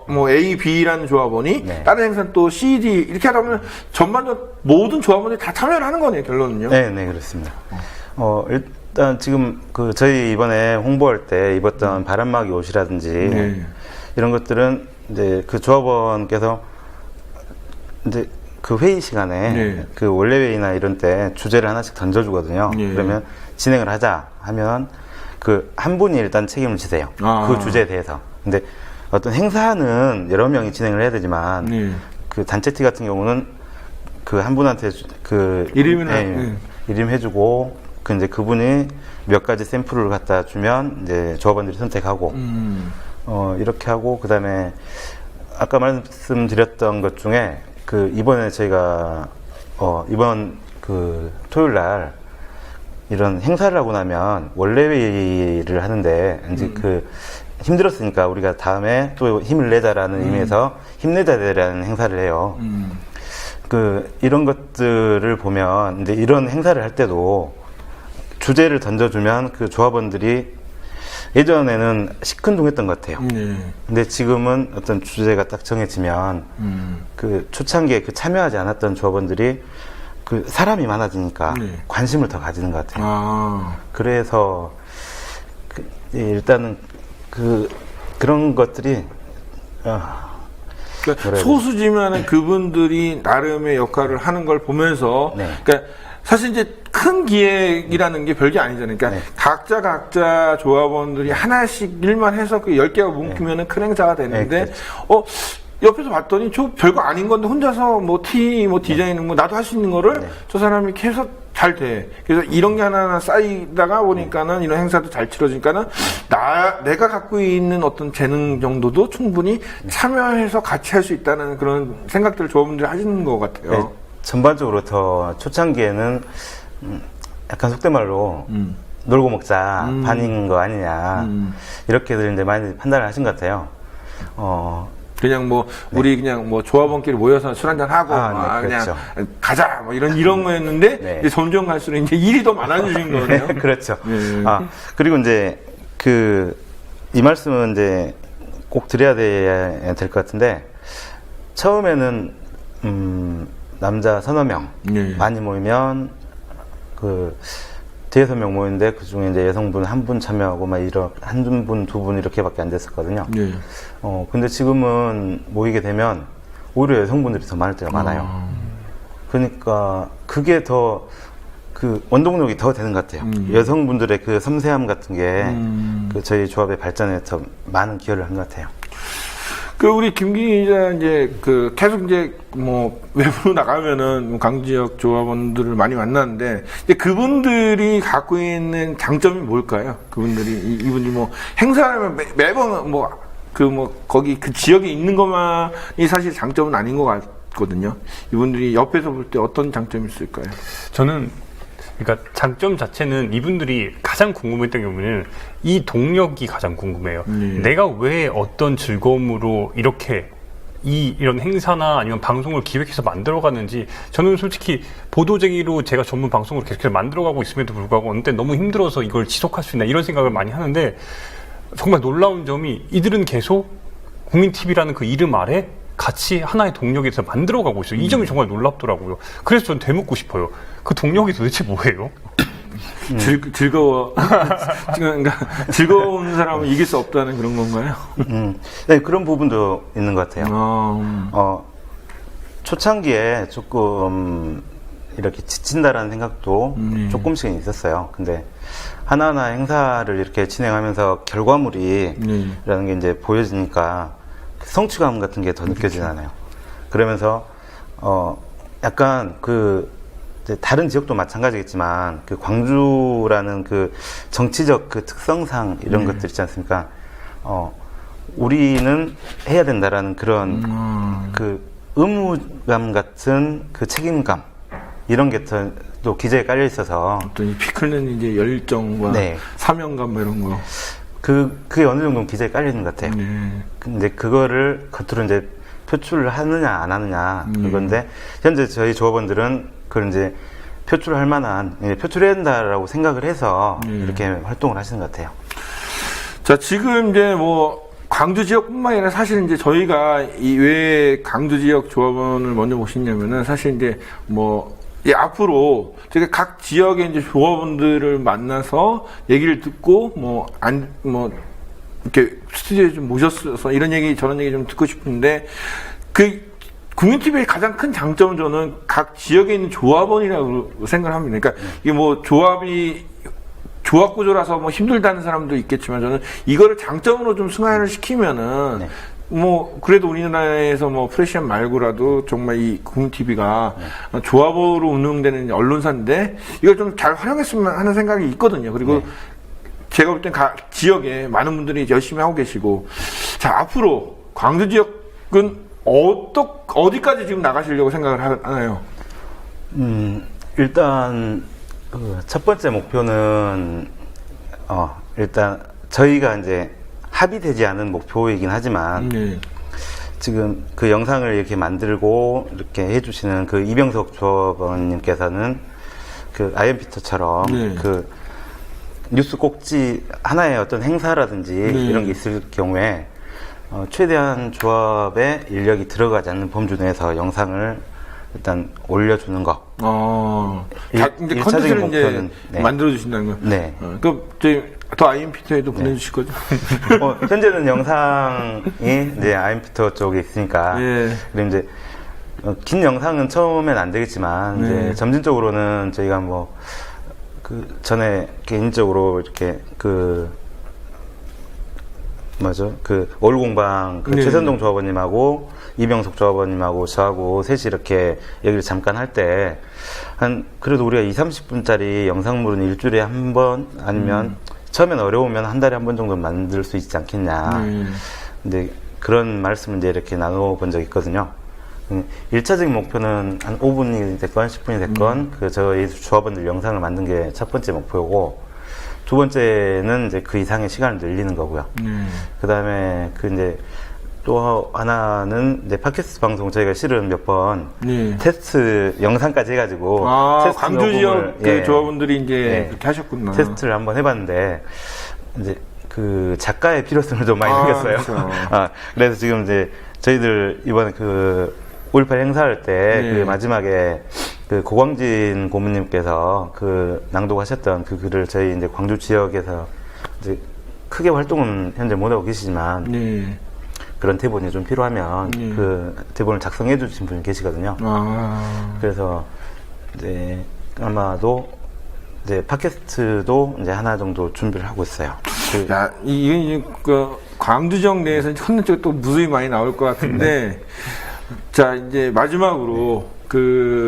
뭐 A, B라는 조합원이 다른 행사는 또 C, D 이렇게 하다 보면 전반적으로 모든 조합원들이 다 참여를 하는 거네요, 결론은요. 네, 그렇습니다. 일단 지금 저희 이번에 홍보할 때 입었던 바람막이 옷이라든지 이런 것들은 이제 그 조합원께서 이제 그 회의 시간에 그 원래 회의나 이런 때 주제를 하나씩 던져주거든요. 그러면 진행을 하자 하면 그 한 분이 일단 책임을 지세요. 그 주제에 대해서. 근데 어떤 행사는 여러 명이 진행을 해야 되지만 그 단체 티 같은 경우는 그 한 분한테 그 이름 해주고 이제 그분이 몇 가지 샘플을 갖다 주면 이제 조합원들이 선택하고 이렇게 하고 그다음에 아까 말씀드렸던 것 중에 그 이번에 저희가 이번 그 토요일 날 이런 행사를 하고 나면 원래 회의를 하는데 이제 그 힘들었으니까 우리가 다음에 또 힘을 내자라는 의미에서 힘내자라는 행사를 해요. 그 이런 것들을 보면 이제 이런 행사를 할 때도 주제를 던져주면 그 조합원들이 예전에는 시큰둥했던 것 같아요. 근데 지금은 어떤 주제가 딱 정해지면 그 초창기에 그 참여하지 않았던 조합원들이 그 사람이 많아지니까 관심을 더 가지는 것 같아요. 그래서 일단은 그런 것들이 그러니까 소수지만은 그분들이 나름의 역할을 하는 걸 보면서 그러니까 사실 이제 큰 기획이라는 게 별게 아니잖아요. 그러니까 각자 조합원들이 하나씩 일만 해서 그 10개가 뭉치면은 큰 행사가 되는데 옆에서 봤더니 저 별거 아닌 건데 혼자서 뭐 디자인 뭐 나도 할 수 있는 거를 저 사람이 계속 잘 돼. 그래서 이런 게 하나하나 쌓이다가 보니까는 이런 행사도 잘 치러지니까는 내가 갖고 있는 어떤 재능 정도도 충분히 참여해서 같이 할 수 있다는 그런 생각들을 조합원들이 하시는 것 같아요. 전반적으로 더 초창기에는 약간 속된 말로 놀고 먹자 반인 거 아니냐 이렇게들 이제 많이 판단을 하신 것 같아요. 그냥 뭐 우리 그냥 뭐 조합원끼리 모여서 술 한잔 하고 그냥 가자 뭐 이런 거였는데 이제 점점 갈수록 이제 일이 더 많아지신 거네요. 그렇죠. 그리고 이제 이 말씀은 이제 꼭 드려야 될 것 같은데 처음에는 남자 3-4명 많이 모이면 그 5-6명 모이는데 그 중에 이제 여성분 1분 참여하고 막 한 분, 2분 이렇게밖에 안 됐었거든요. 근데 지금은 모이게 되면 오히려 여성분들이 더 많을 때가 많아요. 그러니까 그게 더 그 원동력이 더 되는 것 같아요. 여성분들의 그 섬세함 같은 게 그 저희 조합의 발전에 더 많은 기여를 한 것 같아요. 우리 김 기자 이제 계속 이제 뭐 외부로 나가면은 강지역 조합원들을 많이 만나는데 그분들이 갖고 있는 장점이 뭘까요? 이분들이 뭐 행사하면 매번 거기 그 지역에 있는 것만이 사실 장점은 아닌 것 같거든요. 이분들이 옆에서 볼 때 어떤 장점이 있을까요? 저는 그러니까 장점 자체는 이분들이 가장 궁금했던 경우는 이 동력이 가장 궁금해요. 내가 왜 어떤 즐거움으로 이렇게 이런 행사나 아니면 방송을 기획해서 만들어가는지 저는 솔직히 보도쟁이로 제가 전문 방송을 계속해서 만들어가고 있음에도 불구하고 어느 때 너무 힘들어서 이걸 지속할 수 있나 이런 생각을 많이 하는데 정말 놀라운 점이 이들은 계속 국민TV라는 그 이름 아래 같이 하나의 동력에 대해서 만들어가고 있어요. 이 점이 정말 놀랍더라고요. 그래서 저는 되묻고 싶어요. 그 동력이 도대체 뭐예요? 즐거워. 그러니까 즐거운 사람은 이길 수 없다는 그런 건가요? 네, 그런 부분도 있는 것 같아요. 초창기에 조금 이렇게 지친다라는 생각도 조금씩은 있었어요. 근데 하나하나 행사를 이렇게 진행하면서 결과물이라는 게 이제 보여지니까 성취감 같은 게 더 느껴지잖아요. 그러면서 약간 이제 다른 지역도 마찬가지겠지만 그 광주라는 그 정치적 그 특성상 이런 것들 있지 않습니까? 우리는 해야 된다라는 그런 그 의무감 같은 그 책임감 이런 게 또 기저에 깔려 있어서 어떤 피 끓는 이제 열정과 네. 사명감 뭐 이런 거. 그게 어느 정도는 기저에 깔려 있는 것 같아요. 근데 그거를 겉으로 이제 표출을 하느냐 안 하느냐 그건데 현재 저희 조합원들은 그걸 이제 표출할 만한 표출해야 된다라고 생각을 해서 이렇게 활동을 하시는 것 같아요. 자, 지금 이제 뭐 광주 지역뿐만 아니라 사실 이제 저희가 왜 광주 지역 조합원을 먼저 모시냐면은 사실 이제 뭐 앞으로 제가 각 지역의 이제 조합원들을 만나서 얘기를 듣고 이렇게 스튜디오에 좀 모셨어서 이런 얘기 저런 얘기 좀 듣고 싶은데 국민TV의 가장 큰 장점은 저는 각 지역에 있는 조합원이라고 생각을 합니다. 그러니까 이게 뭐 조합 구조라서 뭐 힘들다는 사람도 있겠지만 저는 이거를 장점으로 좀 승화를 시키면은 뭐 그래도 우리나라에서 뭐 프레시안 말고라도 정말 이 국민TV가 조합으로 운영되는 언론사인데 이걸 좀 잘 활용했으면 하는 생각이 있거든요. 그리고 제가 볼 땐 각 지역에 많은 분들이 열심히 하고 계시고 자 앞으로 광주 지역은 어디까지 지금 나가시려고 생각을 하나요? 일단 첫 번째 목표는 일단 저희가 이제 합의되지 않은 목표이긴 하지만 지금 그 영상을 이렇게 만들고 이렇게 해주시는 그 이병석 조합원님께서는 그 아이언피터처럼 그 뉴스 꼭지 하나의 어떤 행사라든지 이런 게 있을 경우에 최대한 조합에 인력이 들어가지 않는 범주 내에서 영상을 일단 올려주는 거. 이제 컨텐츠를 이제 만들어주신다는 거. 네. 그럼 더 아이엠피터에도 보내주실 거죠? 현재는 영상이 이제 아이엠피터 쪽에 있으니까. 그리고 이제 긴 영상은 처음엔 안 되겠지만 이제 점진적으로는 저희가 뭐 전에 개인적으로 이렇게 월공방 최선동 조합원님하고 이병석 조합원님하고 저하고 셋이 이렇게 얘기를 잠깐 할 때 그래도 우리가 20-30분짜리 영상물은 일주일에 한 번 아니면 처음엔 어려우면 한 달에 한 번 정도 만들 수 있지 않겠냐. 근데 그런 말씀을 이제 이렇게 나눠본 적이 있거든요. 1차적인 목표는 한 5분이 됐건 10분이 됐건 저희 조합원들 영상을 만든 게 첫 번째 목표고 두 번째는 이제 그 이상의 시간을 늘리는 거고요. 그 다음에 이제 또 하나는 이제 팟캐스트 방송 저희가 실은 몇 번 테스트 영상까지 해가지고 테스트 광주 지역 그 조합원들이 이제 그렇게 하셨구나. 테스트를 한번 해봤는데 이제 그 작가의 필요성을 좀 많이 느꼈어요. 그렇죠. 그래서 지금 이제 저희들 이번에 5.18 행사할 때 그 마지막에 그 고광진 고문님께서 낭독하셨던 그 글을 저희 이제 광주 지역에서 이제 크게 활동은 현재 못하고 계시지만 그런 대본이 좀 필요하면 그 대본을 작성해 주신 분이 계시거든요. 그래서 이제 아마도 이제 팟캐스트도 이제 하나 정도 준비를 하고 있어요. 야, 이게 광주 지역 내에서 컨텐츠가 또 무수히 많이 나올 것 같은데 자, 이제 마지막으로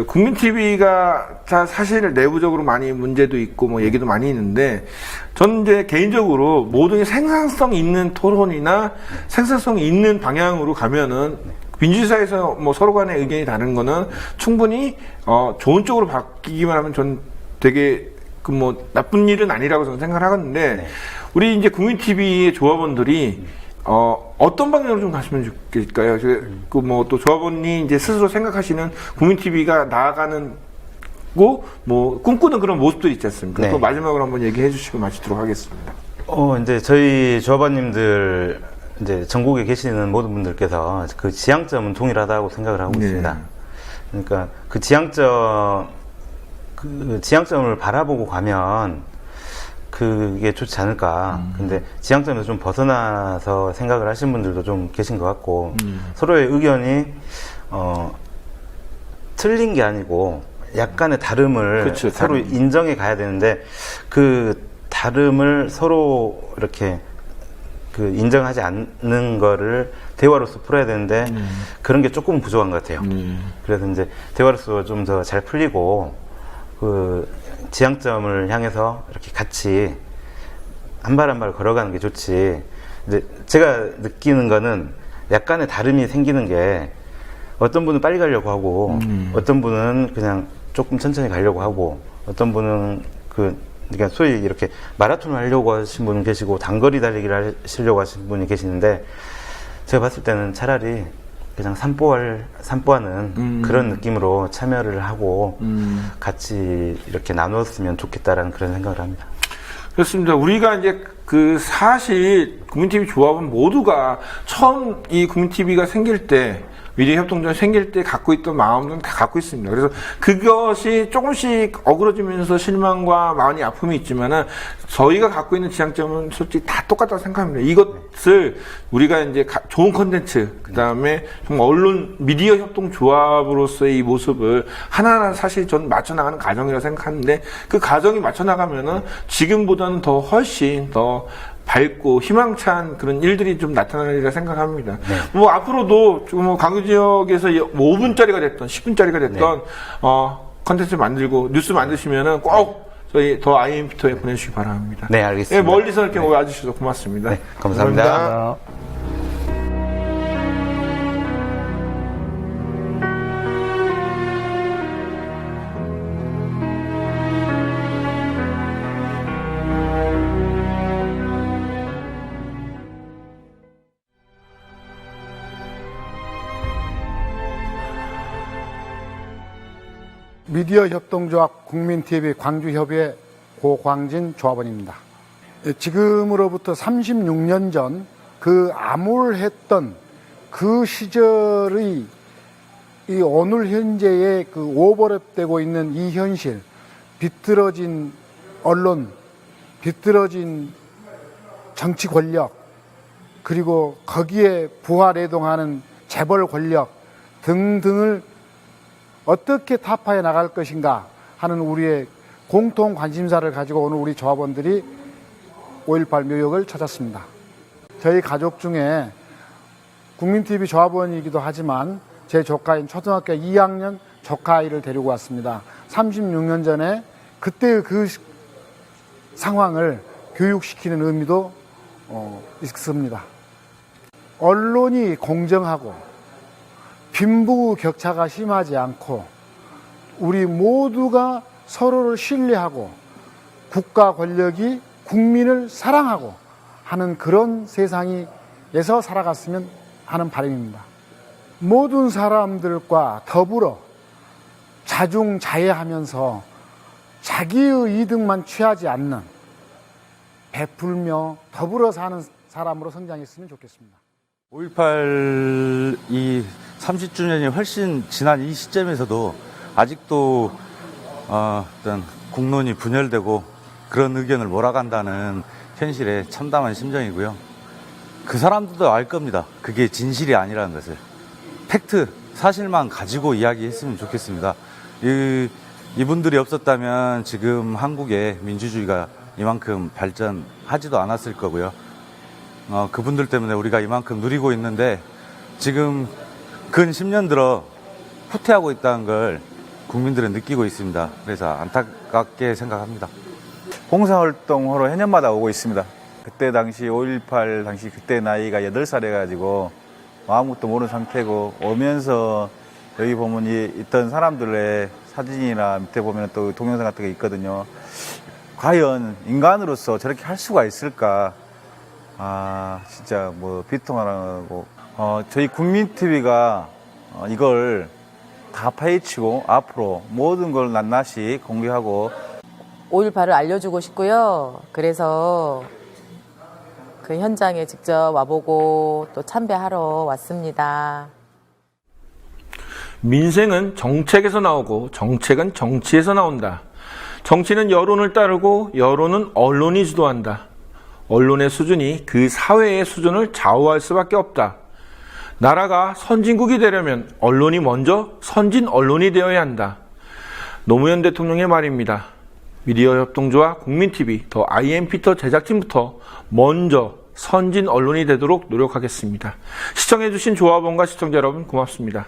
국민TV가 사실 내부적으로 많이 문제도 있고 뭐 얘기도 많이 있는데 저는 이제 개인적으로 모든 생산성 있는 토론이나 생산성 있는 방향으로 가면은 민주사회에서 뭐 서로 간의 의견이 다른 거는 충분히 좋은 쪽으로 바뀌기만 하면 전 되게 나쁜 일은 아니라고 저는 생각을 하겠는데 우리 이제 국민TV의 조합원들이 어떤 방향으로 좀 가시면 좋겠을까요? 또 조합원이 이제 스스로 생각하시는 국민TV가 나아가는 꿈꾸는 그런 모습들이 있지 않습니까? 그 마지막으로 한번 얘기해 주시고 마치도록 하겠습니다. 이제 저희 조합원님들 이제 전국에 계시는 모든 분들께서 그 지향점은 동일하다고 생각을 하고 있습니다. 그러니까 그 지향점을 바라보고 가면 그게 좋지 않을까. 근데 지향점에서 좀 벗어나서 생각을 하시는 분들도 좀 계신 것 같고 서로의 의견이 틀린 게 아니고 약간의 다름을 그렇죠, 서로 다름. 인정해 가야 되는데 그 다름을 서로 이렇게 그 인정하지 않는 거를 대화로서 풀어야 되는데 그런 게 조금 부족한 것 같아요. 그래서 이제 대화로서 좀 더 잘 풀리고 그 지향점을 향해서 이렇게 같이 한 발 한 발 걸어가는 게 좋지. 이제 제가 느끼는 거는 약간의 다름이 생기는 게 어떤 분은 빨리 가려고 하고 어떤 분은 그냥 조금 천천히 가려고 하고 어떤 분은 그러니까 소위 이렇게 마라톤을 하려고 하신 분은 계시고 단거리 달리기를 하시려고 하신 분이 계시는데 제가 봤을 때는 차라리 그냥 산보하는 그런 느낌으로 참여를 하고 같이 이렇게 나누었으면 좋겠다라는 그런 생각을 합니다. 그렇습니다. 우리가 이제 사실 국민TV 조합은 모두가 처음 이 국민TV가 생길 때 미디어협동조합이 생길 때 갖고 있던 마음은 다 갖고 있습니다. 그래서 그것이 조금씩 어그러지면서 실망과 마음이 아픔이 있지만은 저희가 갖고 있는 지향점은 솔직히 다 똑같다고 생각합니다. 이것을 우리가 이제 좋은 콘텐츠, 그 다음에 정말 언론 미디어 협동조합으로서의 이 모습을 하나하나 사실 전 맞춰나가는 과정이라고 생각하는데 그 과정이 맞춰나가면은 지금보다는 더 훨씬 더 밝고 희망찬 그런 일들이 좀 나타나리라 생각합니다. 뭐 앞으로도 뭐 강유 지역에서 5분짜리가 됐던 10분짜리가 됐던 컨텐츠 만들고 뉴스 만드시면은 꼭 저희 더 IMP터에 보내주시기 바랍니다. 네, 알겠습니다. 네, 멀리서 이렇게 와주셔서 고맙습니다. 네, 감사합니다. 미디어 협동조합 국민TV 광주협의회 고광진 조합원입니다. 지금으로부터 36년 전 그 암울했던 그 시절의 이 오늘 현재의 그 오버랩되고 있는 이 현실, 비뚤어진 언론, 비뚤어진 정치 권력, 그리고 거기에 부활해동하는 재벌 권력 등등을 어떻게 타파해 나갈 것인가 하는 우리의 공통 관심사를 가지고 오늘 우리 조합원들이 5.18 묘역을 찾았습니다. 저희 가족 중에 국민TV 조합원이기도 하지만 제 조카인 초등학교 2학년 조카아이를 데리고 왔습니다. 36년 전에 그때의 그 상황을 교육시키는 의미도 있습니다. 언론이 공정하고 빈부격차가 심하지 않고 우리 모두가 서로를 신뢰하고 국가 권력이 국민을 사랑하고 하는 그런 세상에서 살아갔으면 하는 바람입니다. 모든 사람들과 더불어 자중자애하면서 자기의 이득만 취하지 않는 베풀며 더불어 사는 사람으로 성장했으면 좋겠습니다. 5.18 이 30주년이 훨씬 지난 이 시점에서도 아직도 어떤 국론이 분열되고 그런 의견을 몰아간다는 현실에 참담한 심정이고요. 그 사람들도 알 겁니다. 그게 진실이 아니라는 것을. 팩트, 사실만 가지고 이야기했으면 좋겠습니다. 이분들이 없었다면 지금 한국의 민주주의가 이만큼 발전하지도 않았을 거고요. 그분들 때문에 우리가 이만큼 누리고 있는데 지금 근 10년 들어 후퇴하고 있다는 걸 국민들은 느끼고 있습니다. 그래서 안타깝게 생각합니다. 봉사활동으로 해년마다 오고 있습니다. 그때 당시 5.18 당시 그때 나이가 8살 해가지고 아무것도 모르는 상태고 오면서 여기 보면 있던 사람들의 사진이나 밑에 보면 또 동영상 같은 게 있거든요. 과연 인간으로서 저렇게 할 수가 있을까? 진짜 뭐 비통하고 저희 국민TV가 이걸 다 파헤치고 앞으로 모든 걸 낱낱이 공개하고 5.18을 알려주고 싶고요. 그래서 그 현장에 직접 와보고 또 참배하러 왔습니다. 민생은 정책에서 나오고 정책은 정치에서 나온다. 정치는 여론을 따르고 여론은 언론이 주도한다. 언론의 수준이 그 사회의 수준을 좌우할 수밖에 없다. 나라가 선진국이 되려면 언론이 먼저 선진 언론이 되어야 한다. 노무현 대통령의 말입니다. 미디어 협동조합 국민TV 더 IM피터 제작진부터 먼저 선진 언론이 되도록 노력하겠습니다. 시청해주신 조합원과 시청자 여러분 고맙습니다.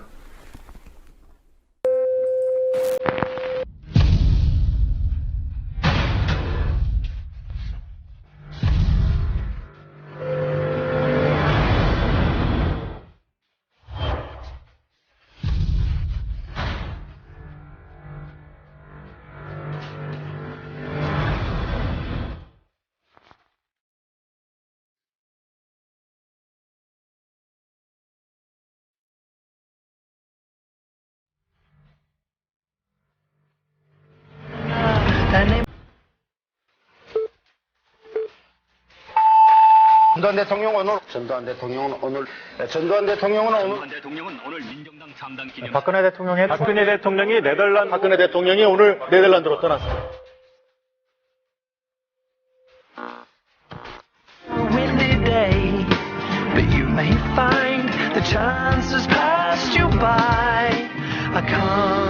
전두환 대통령은 오늘 민정당 창당 기념 박근혜 대통령이 오늘 네덜란드로 떠났습니다. Windy day, but you may find the chances passed you by. I can't